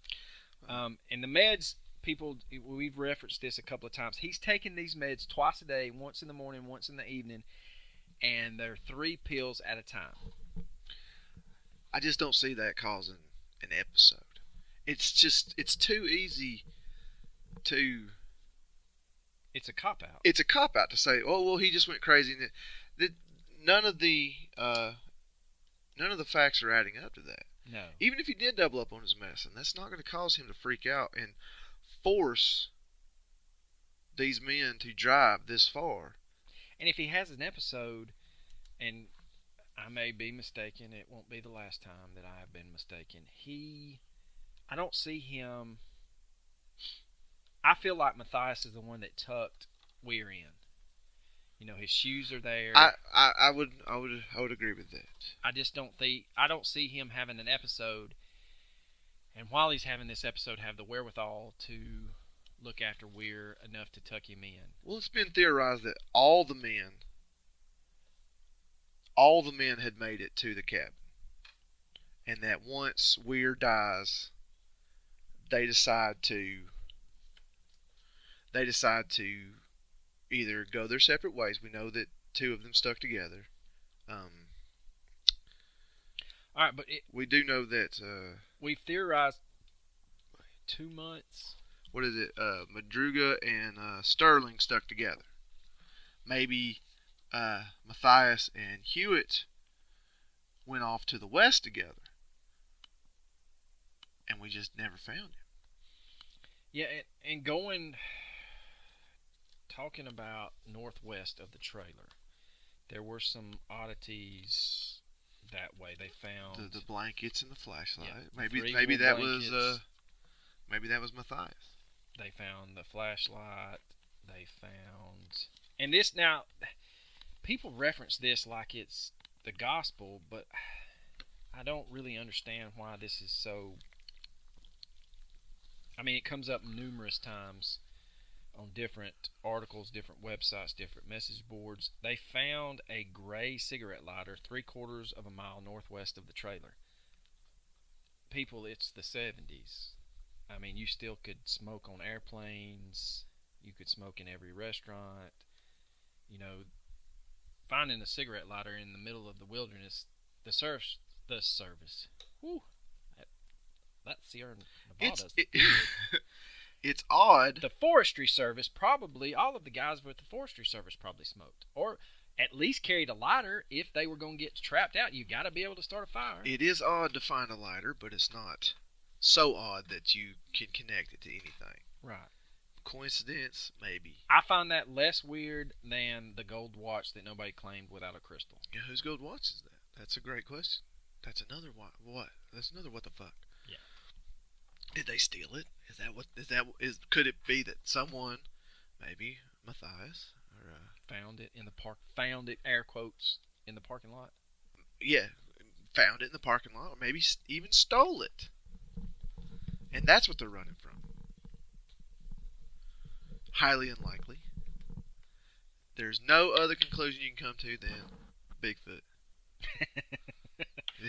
And the meds, people, we've referenced this a couple of times. He's taking these meds twice a day, once in the morning, once in the evening, and they're 3 pills at a time. I just don't see that causing an episode. It's too easy to... It's a cop-out. It's a cop-out to say, oh, well, he just went crazy. None of the facts are adding up to that. No. Even if he did double up on his medicine, that's not going to cause him to freak out and force these men to drive this far. And if he has an episode, and I may be mistaken, it won't be the last time that I have been mistaken. I don't see him. I feel like Mathias is the one that tucked Weiher in. His shoes are there. I would agree with that. I don't see him having an episode, and while he's having this episode, have the wherewithal to look after Weiher enough to tuck him in. Well, it's been theorized that all the men had made it to the cabin, and that once Weiher dies, they decide to either go their separate ways. We know that 2 of them stuck together. All right, but we do know that we've theorized 2 months. What is it? Madruga and Sterling stuck together. Maybe Mathias and Hewitt went off to the west together, and we just never found him. Yeah, and talking about northwest of the trailer, there were some oddities that way. They found the blankets and the flashlight. Yeah, maybe that was Mathias. They found the flashlight. They found, and this now, people reference this like it's the gospel, but I don't really understand why this is so. I mean, it comes up numerous times on different articles, different websites, different message boards. They found a gray cigarette lighter 3/4 of a mile northwest of the trailer. People, it's the 70s. I mean, you still could smoke on airplanes. You could smoke in every restaurant. Finding a cigarette lighter in the middle of the wilderness, the service. Whew, that Sierra Nevada's It's odd. The Forestry Service probably, all of the guys with the Forestry Service probably smoked. Or at least carried a lighter if they were going to get trapped out. You got to be able to start a fire. It is odd to find a lighter, but it's not so odd that you can connect it to anything. Right. Coincidence, maybe. I find that less weird than the gold watch that nobody claimed without a crystal. Yeah, whose gold watch is that? That's a great question. That's another what? That's another what the fuck? Yeah. Did they steal it? Could it be that someone, maybe Mathias, or found it in the park? Found it, air quotes, in the parking lot. Yeah, found it in the parking lot, or maybe even stole it, and that's what they're running from. Highly unlikely. There's no other conclusion you can come to than Bigfoot.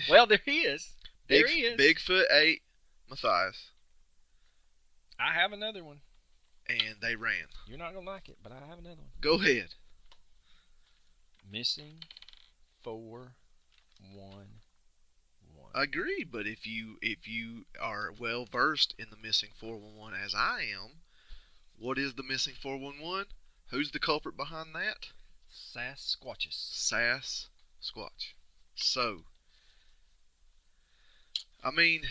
Well, there he is. There he is. Bigfoot ate Mathias. I have another one. And they ran. You're not going to like it, but I have another one. Go ahead. Missing 411. Agreed, but if you are well versed in the missing 411 as I am, what is the missing 411? Who's the culprit behind that? Sasquatches. Sasquatch. So, I mean,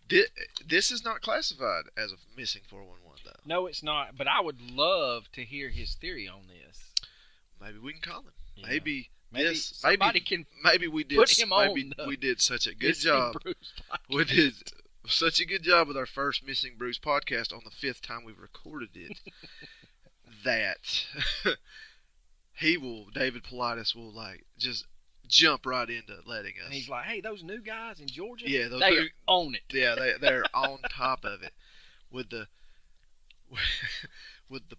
this is not classified as a missing 411, though. No, it's not. But I would love to hear his theory on this. Maybe we can call him. Yeah. Maybe somebody can we did. put him maybe on we did such a good Missing job. Bruce podcast. We did such a good job with our first Missing Bruce podcast on the 5th time we've recorded it that David Politis will just jump right into letting us. And he's like, hey, those new guys in Georgia, yeah, they own it. Yeah, they're on top of it with the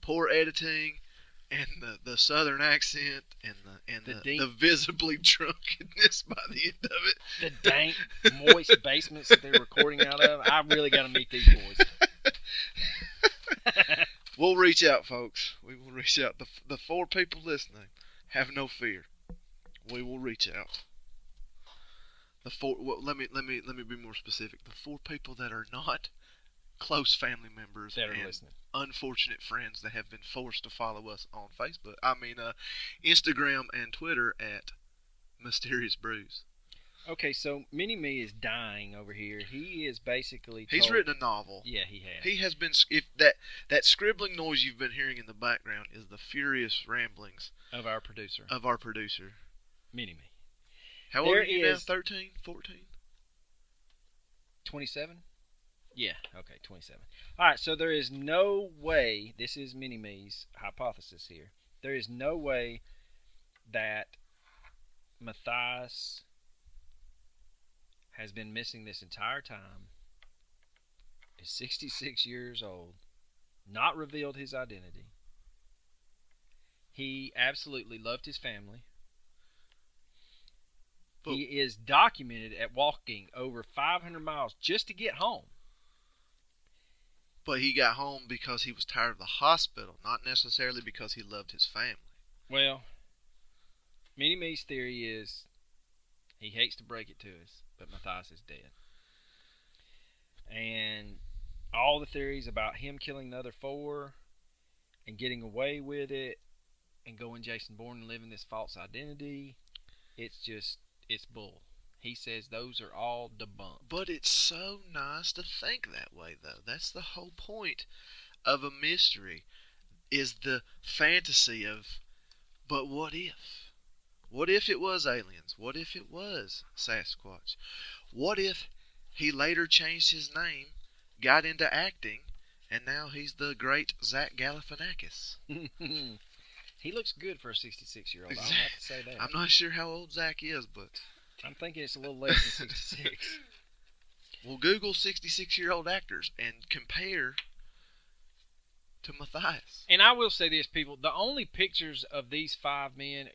poor editing and the southern accent and the visibly drunkenness by the end of it. The dank, moist basements that they're recording out of. I really got to meet these boys. We'll reach out, folks. We will reach out. The 4 people listening, have no fear. We will reach out. Let me be more specific. The 4 people that are not close family members that are and listening. Unfortunate friends that have been forced to follow us on Facebook. Instagram and Twitter at Mysterious Brews. Okay, so Mini-Me is dying over here. He is basically He's written a novel. Yeah, he has. He has been. If that scribbling noise you've been hearing in the background is the furious ramblings of our producer. Mini-Me. How old are you now? 13? 14? 27? Yeah, okay, 27. All right, so there is no way, this is Mini-Me's hypothesis here, there is no way that Mathias has been missing this entire time, is 66 years old, not revealed his identity. He absolutely loved his family. He is documented at walking over 500 miles just to get home. But he got home because he was tired of the hospital, not necessarily because he loved his family. Well, Mini-Me's theory is he hates to break it to us, but Mathias is dead. And all the theories about him killing the other 4 and getting away with it and going Jason Bourne and living this false identity, it's bull. He says those are all debunked. But it's so nice to think that way, though. That's the whole point of a mystery, is the fantasy of, but what if? What if it was aliens? What if it was Sasquatch? What if he later changed his name, got into acting, and now he's the great Zach Galifianakis? He looks good for a 66-year-old. I'll have to say that. I'm not sure how old Zach is, but I'm thinking it's a little less than 66. Well, Google 66-year-old actors and compare to Mathias. And I will say this, people. The only pictures of these 5 men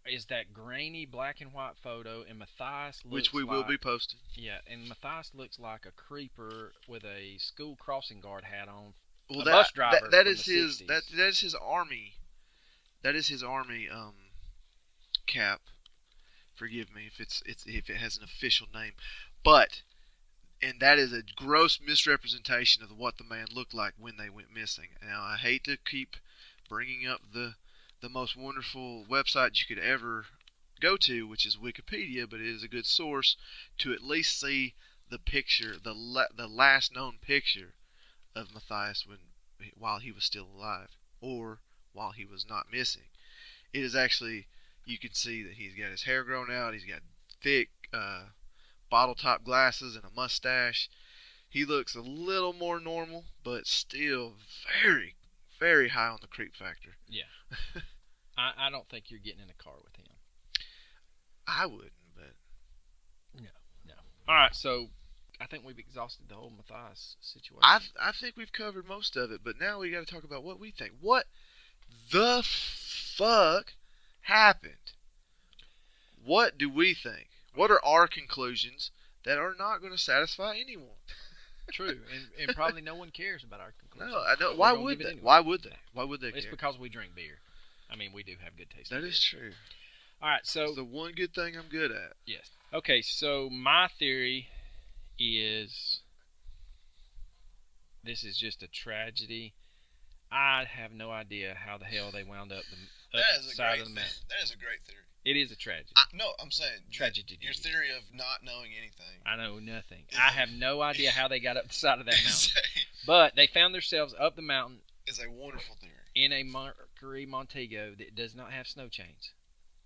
is that grainy black and white photo, and Mathias looks which we will be posting. Yeah, and Mathias looks like a creeper with a school crossing guard hat on. Well, bus driver that is his 60s. that is his army. That is his army cap. Forgive me if if it has an official name, and that is a gross misrepresentation of what the man looked like when they went missing. Now, I hate to keep bringing up the most wonderful website you could ever go to, which is Wikipedia, but it is a good source to at least see the picture, the last known picture of Mathias while he was still alive, or while he was not missing. It is actually, you can see that he's got his hair grown out, he's got thick bottle top glasses and a mustache. He looks a little more normal, but still very, very high on the creep factor. Yeah. I don't think you're getting in a car with him. I wouldn't, but no. All right, so I think we've exhausted the whole Mathias situation. I think we've covered most of it, but now we got to talk about what we think. What the fuck happened? What do we think? What are our conclusions that are not going to satisfy anyone? True, and probably no one cares about our conclusions. No, I don't. Why would they? Anyway. Why would they? Why would they care? It's because we drink beer. I mean, we do have good taste. That is true. All right, so It's the one good thing I'm good at. yes. Okay, so my theory is this is just a tragedy. I have no idea how the hell they wound up the side of the mountain. That is a great theory. It is a tragedy. No, I'm saying Tragedy. Your theory of not knowing anything. I know nothing. I have no idea how they got up the side of that mountain. Is But they found themselves up the mountain a wonderful theory. in a Mercury Montego that does not have snow chains.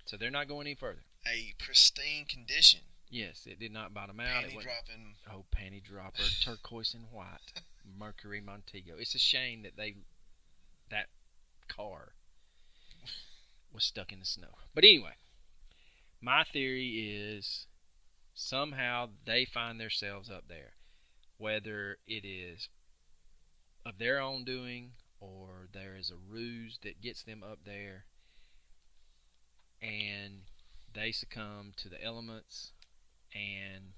So they're not going any further. A pristine condition. Yes, it did not bottom out. Panty dropping. Oh, panty dropper, turquoise and white, Mercury Montego. It's a shame that that car was stuck in the snow. But anyway, my theory is somehow they find themselves up there, whether it is of their own doing or there is a ruse that gets them up there, and they succumb to the elements and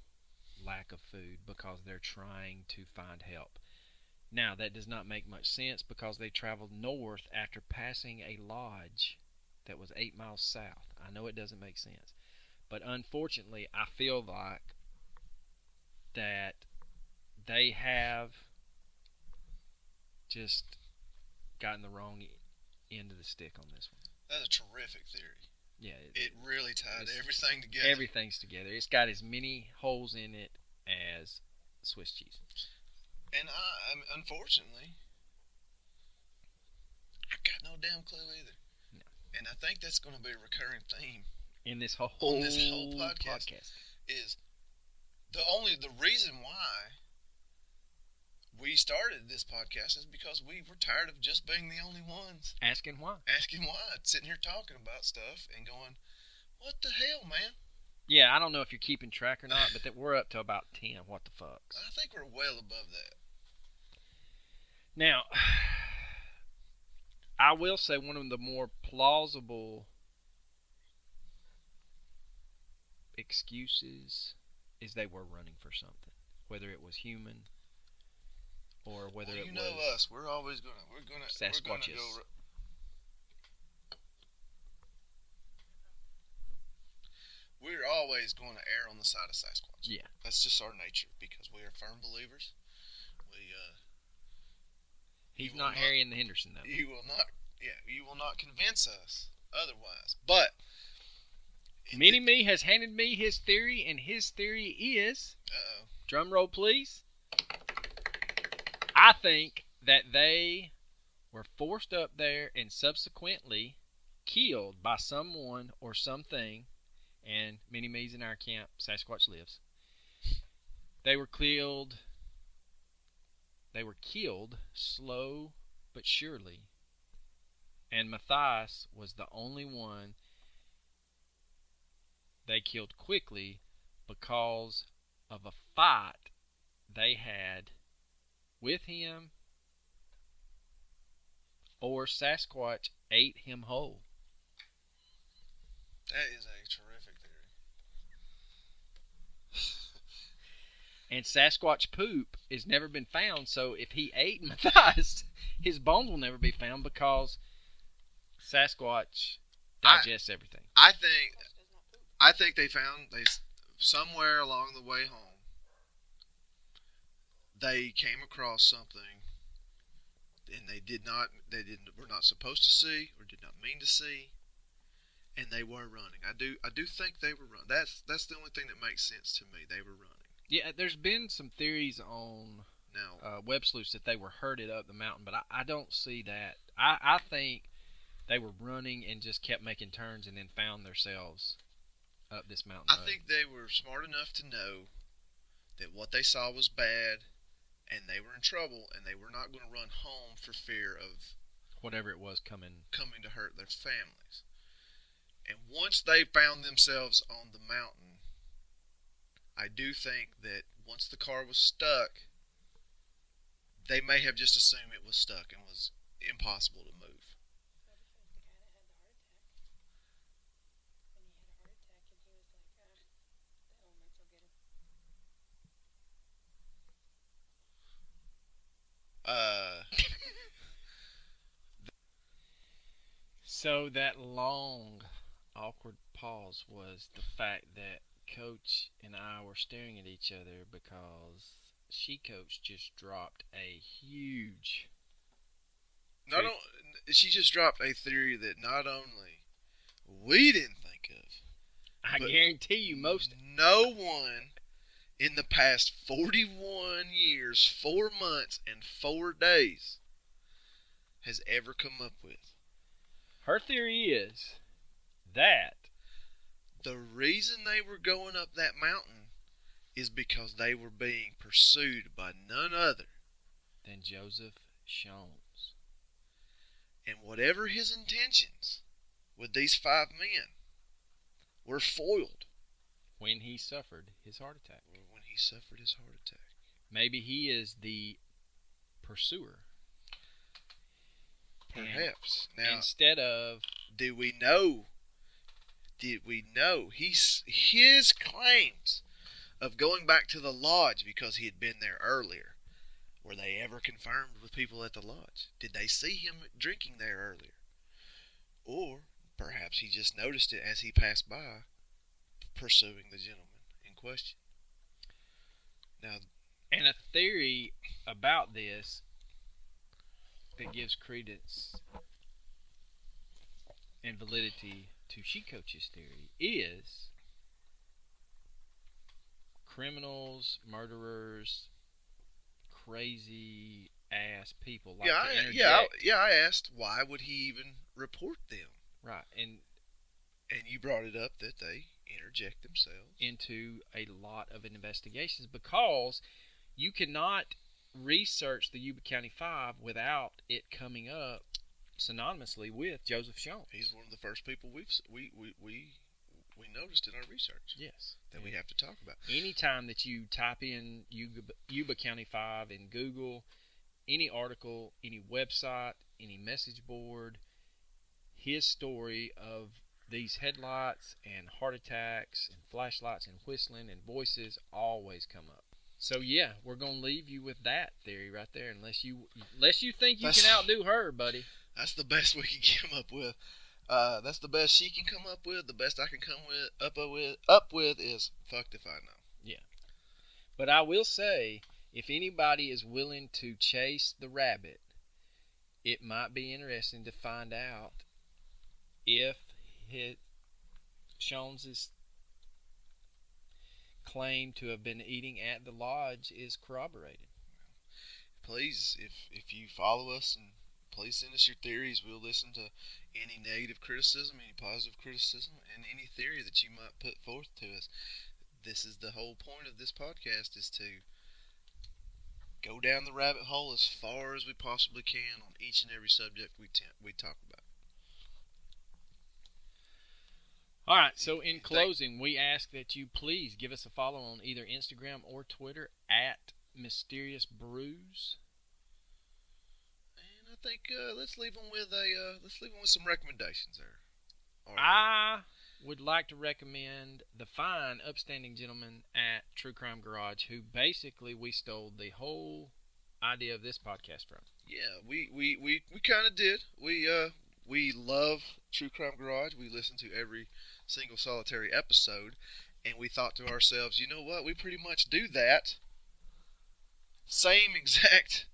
lack of food because they're trying to find help. Now, that does not make much sense because they traveled north after passing a lodge that was 8 miles south. I know it doesn't make sense. But unfortunately, I feel like that they have just gotten the wrong end of the stick on this one. That's a terrific theory. Yeah, it really tied everything together. Everything's together. It's got as many holes in it as Swiss cheese. And unfortunately, I got no damn clue either. No. And I think that's going to be a recurring theme in this whole podcast. Is the reason why we started this podcast is because we were tired of just being the only ones asking why, sitting here talking about stuff and going, what the hell, man? Yeah, I don't know if you're keeping track or not, but we're up to about 10. What the fuck? I think we're well above that. Now, I will say one of the more plausible excuses is they were running for something, whether it was human or whether it was. You know us, we're always gonna Sasquatches. We're always going to err on the side of Sasquatch. Yeah, that's just our nature because we are firm believers. He's not Harry and the Henderson though. You will not. Yeah, you will not convince us otherwise. But Mini-Me has handed me his theory, and his theory is. Drum roll, please. I think that they were forced up there and subsequently killed by someone or something. And Mini-Me's in our camp. Sasquatch lives. They were killed. They were killed slow but surely. And Mathias was the only one they killed quickly because of a fight they had with him, or Sasquatch ate him whole. That is a terrific theory. And Sasquatch poop has never been found, so if he ate Mathias, his bones will never be found because Sasquatch digests everything. I think they found somewhere along the way home. They came across something, and were not supposed to see or did not mean to see, and they were running. I do think they were running. That's the only thing that makes sense to me. They were running. Yeah, there's been some theories on web sleuths that they were herded up the mountain, but I don't see that. I think they were running and just kept making turns and then found themselves up this mountain. I think they were smart enough to know that what they saw was bad and they were in trouble and they were not going to run home for fear of whatever it was coming to hurt their families. And once they found themselves on the mountain, I do think that once the car was stuck, they may have just assumed it was stuck and was impossible to move. So that long, awkward pause was the fact that Coach and I were staring at each other because She-Coach just dropped a huge... She just dropped a theory that not only we didn't think of, I guarantee you no one in the past 41 years, 4 months, and 4 days has ever come up with. Her theory is that the reason they were going up that mountain is because they were being pursued by none other than Joseph Shones. And whatever his intentions with these 5 men were foiled when he suffered his heart attack. Maybe he is the pursuer. Perhaps. Now, instead of... Did we know his claims of going back to the lodge because he had been there earlier? Were they ever confirmed with people at the lodge? Did they see him drinking there earlier? Or perhaps he just noticed it as he passed by, pursuing the gentleman in question. Now, and a theory about this that gives credence and validity to She-Coach's theory is criminals, murderers, crazy ass people like to interject. I asked why would he even report them? Right, and you brought it up that they interject themselves into a lot of investigations because you cannot research the Yuba County 5 without it coming up synonymously with Joseph Shones. He's one of the first people we noticed in our research. Yes, that we have to talk about. Anytime that you type in Yuba County 5 in Google, any article, any website, any message board, his story of these headlights and heart attacks and flashlights and whistling and voices always come up. So yeah, we're gonna leave you with that theory right there, unless you think you can outdo her, buddy. That's the best we can come up with. That's the best she can come up with. The best I can come up with is fucked if I know. Yeah, but I will say, if anybody is willing to chase the rabbit, it might be interesting to find out if Shones's claim to have been eating at the lodge is corroborated. Please, if you follow us, and please send us your theories. We'll listen to any negative criticism, any positive criticism, and any theory that you might put forth to us. This is the whole point of this podcast, is to go down the rabbit hole as far as we possibly can on each and every subject we talk about. All right, so in closing, we ask that you please give us a follow on either Instagram or Twitter at Mysterious Brews. And I think let's leave them with some recommendations there. I would like to recommend the fine, upstanding gentleman at True Crime Garage, who basically we stole the whole idea of this podcast from. Yeah, we kind of did. We love True Crime Garage. We listen to every single solitary episode, and we thought to ourselves, you know what? We pretty much do that same exact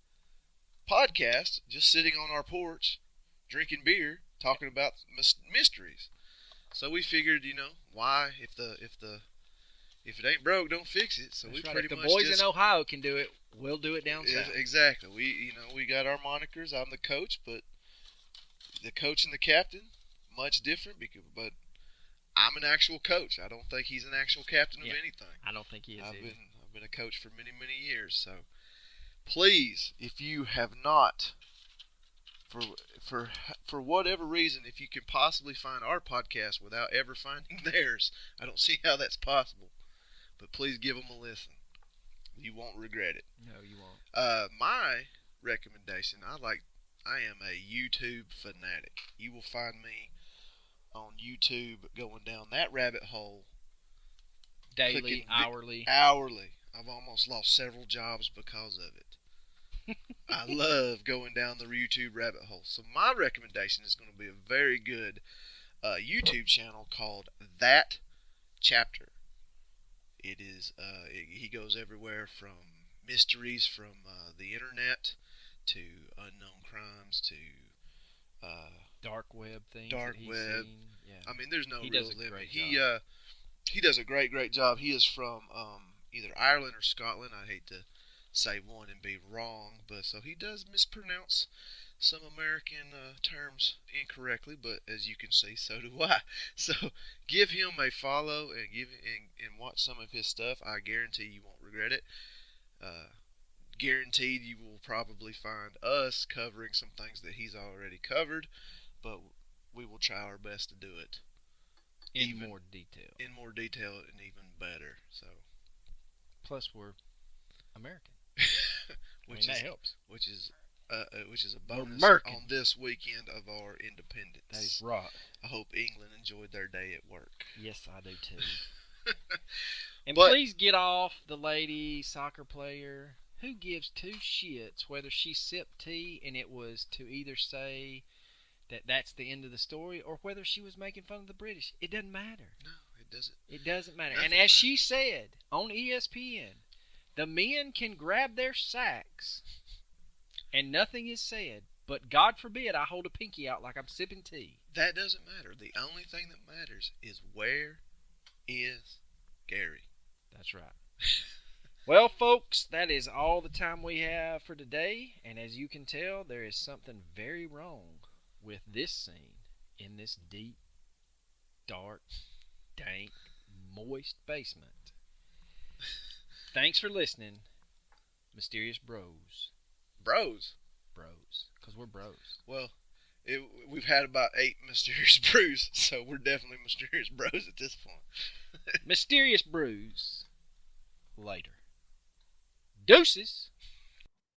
podcast, just sitting on our porch, drinking beer, talking about mysteries. So we figured, why if it ain't broke, don't fix it. So That's we right. pretty if the much boys in Ohio can do it, we'll do it down south. Exactly. We got our monikers. I'm the coach, but the coach and the captain, much different. But I'm an actual coach. I don't think he's an actual captain of anything. I don't think he is. I've been a coach for many, many years. So please, if you have not, for whatever reason, if you can possibly find our podcast without ever finding theirs, I don't see how that's possible. But please give them a listen. You won't regret it. No, you won't. My recommendation, I am a YouTube fanatic. You will find me on YouTube going down that rabbit hole. Daily, hourly. I've almost lost several jobs because of it. I love going down the YouTube rabbit hole. So my recommendation is going to be a very good a YouTube channel called That Chapter. It is he goes everywhere from mysteries from the internet to unknown crimes to dark web things. dark web. Seen. Yeah. I mean, there's no He real does a limit. great He job. he does a great job. He is from either Ireland or Scotland. I hate to say one and be wrong, but so he does mispronounce some American terms incorrectly. But as you can see, so do I. So give him a follow and and watch some of his stuff. I guarantee you won't regret it. Guaranteed you will probably find us covering some things that he's already covered, but we will try our best to do it In more detail. in more detail and even better. So, Plus, we're American. which that is helps. which is a We're bonus American. on this weekend of our independence. That is right. I hope England enjoyed their day at work. Yes, I do too. And But- please get off the lady soccer player. Who gives two shits whether she sipped tea and it was to either say that that's the end of the story or whether she was making fun of the British? It doesn't matter. No, it doesn't. It doesn't matter. Nothing And as matters. she said on ESPN, the men can grab their sacks and nothing is said. But God forbid I hold a pinky out like I'm sipping tea. That doesn't matter. The only thing that matters is where is Gary. That's right. Well, folks, that is all the time we have for today. And as you can tell, there is something very wrong with this scene in this deep, dark, dank, moist basement. Thanks for listening, Mysterious Bros. Bros. Because we're bros. Well, we've had about 8 mysterious brews, so we're definitely mysterious bros at this point. Mysterious Brews. Later. Deuces.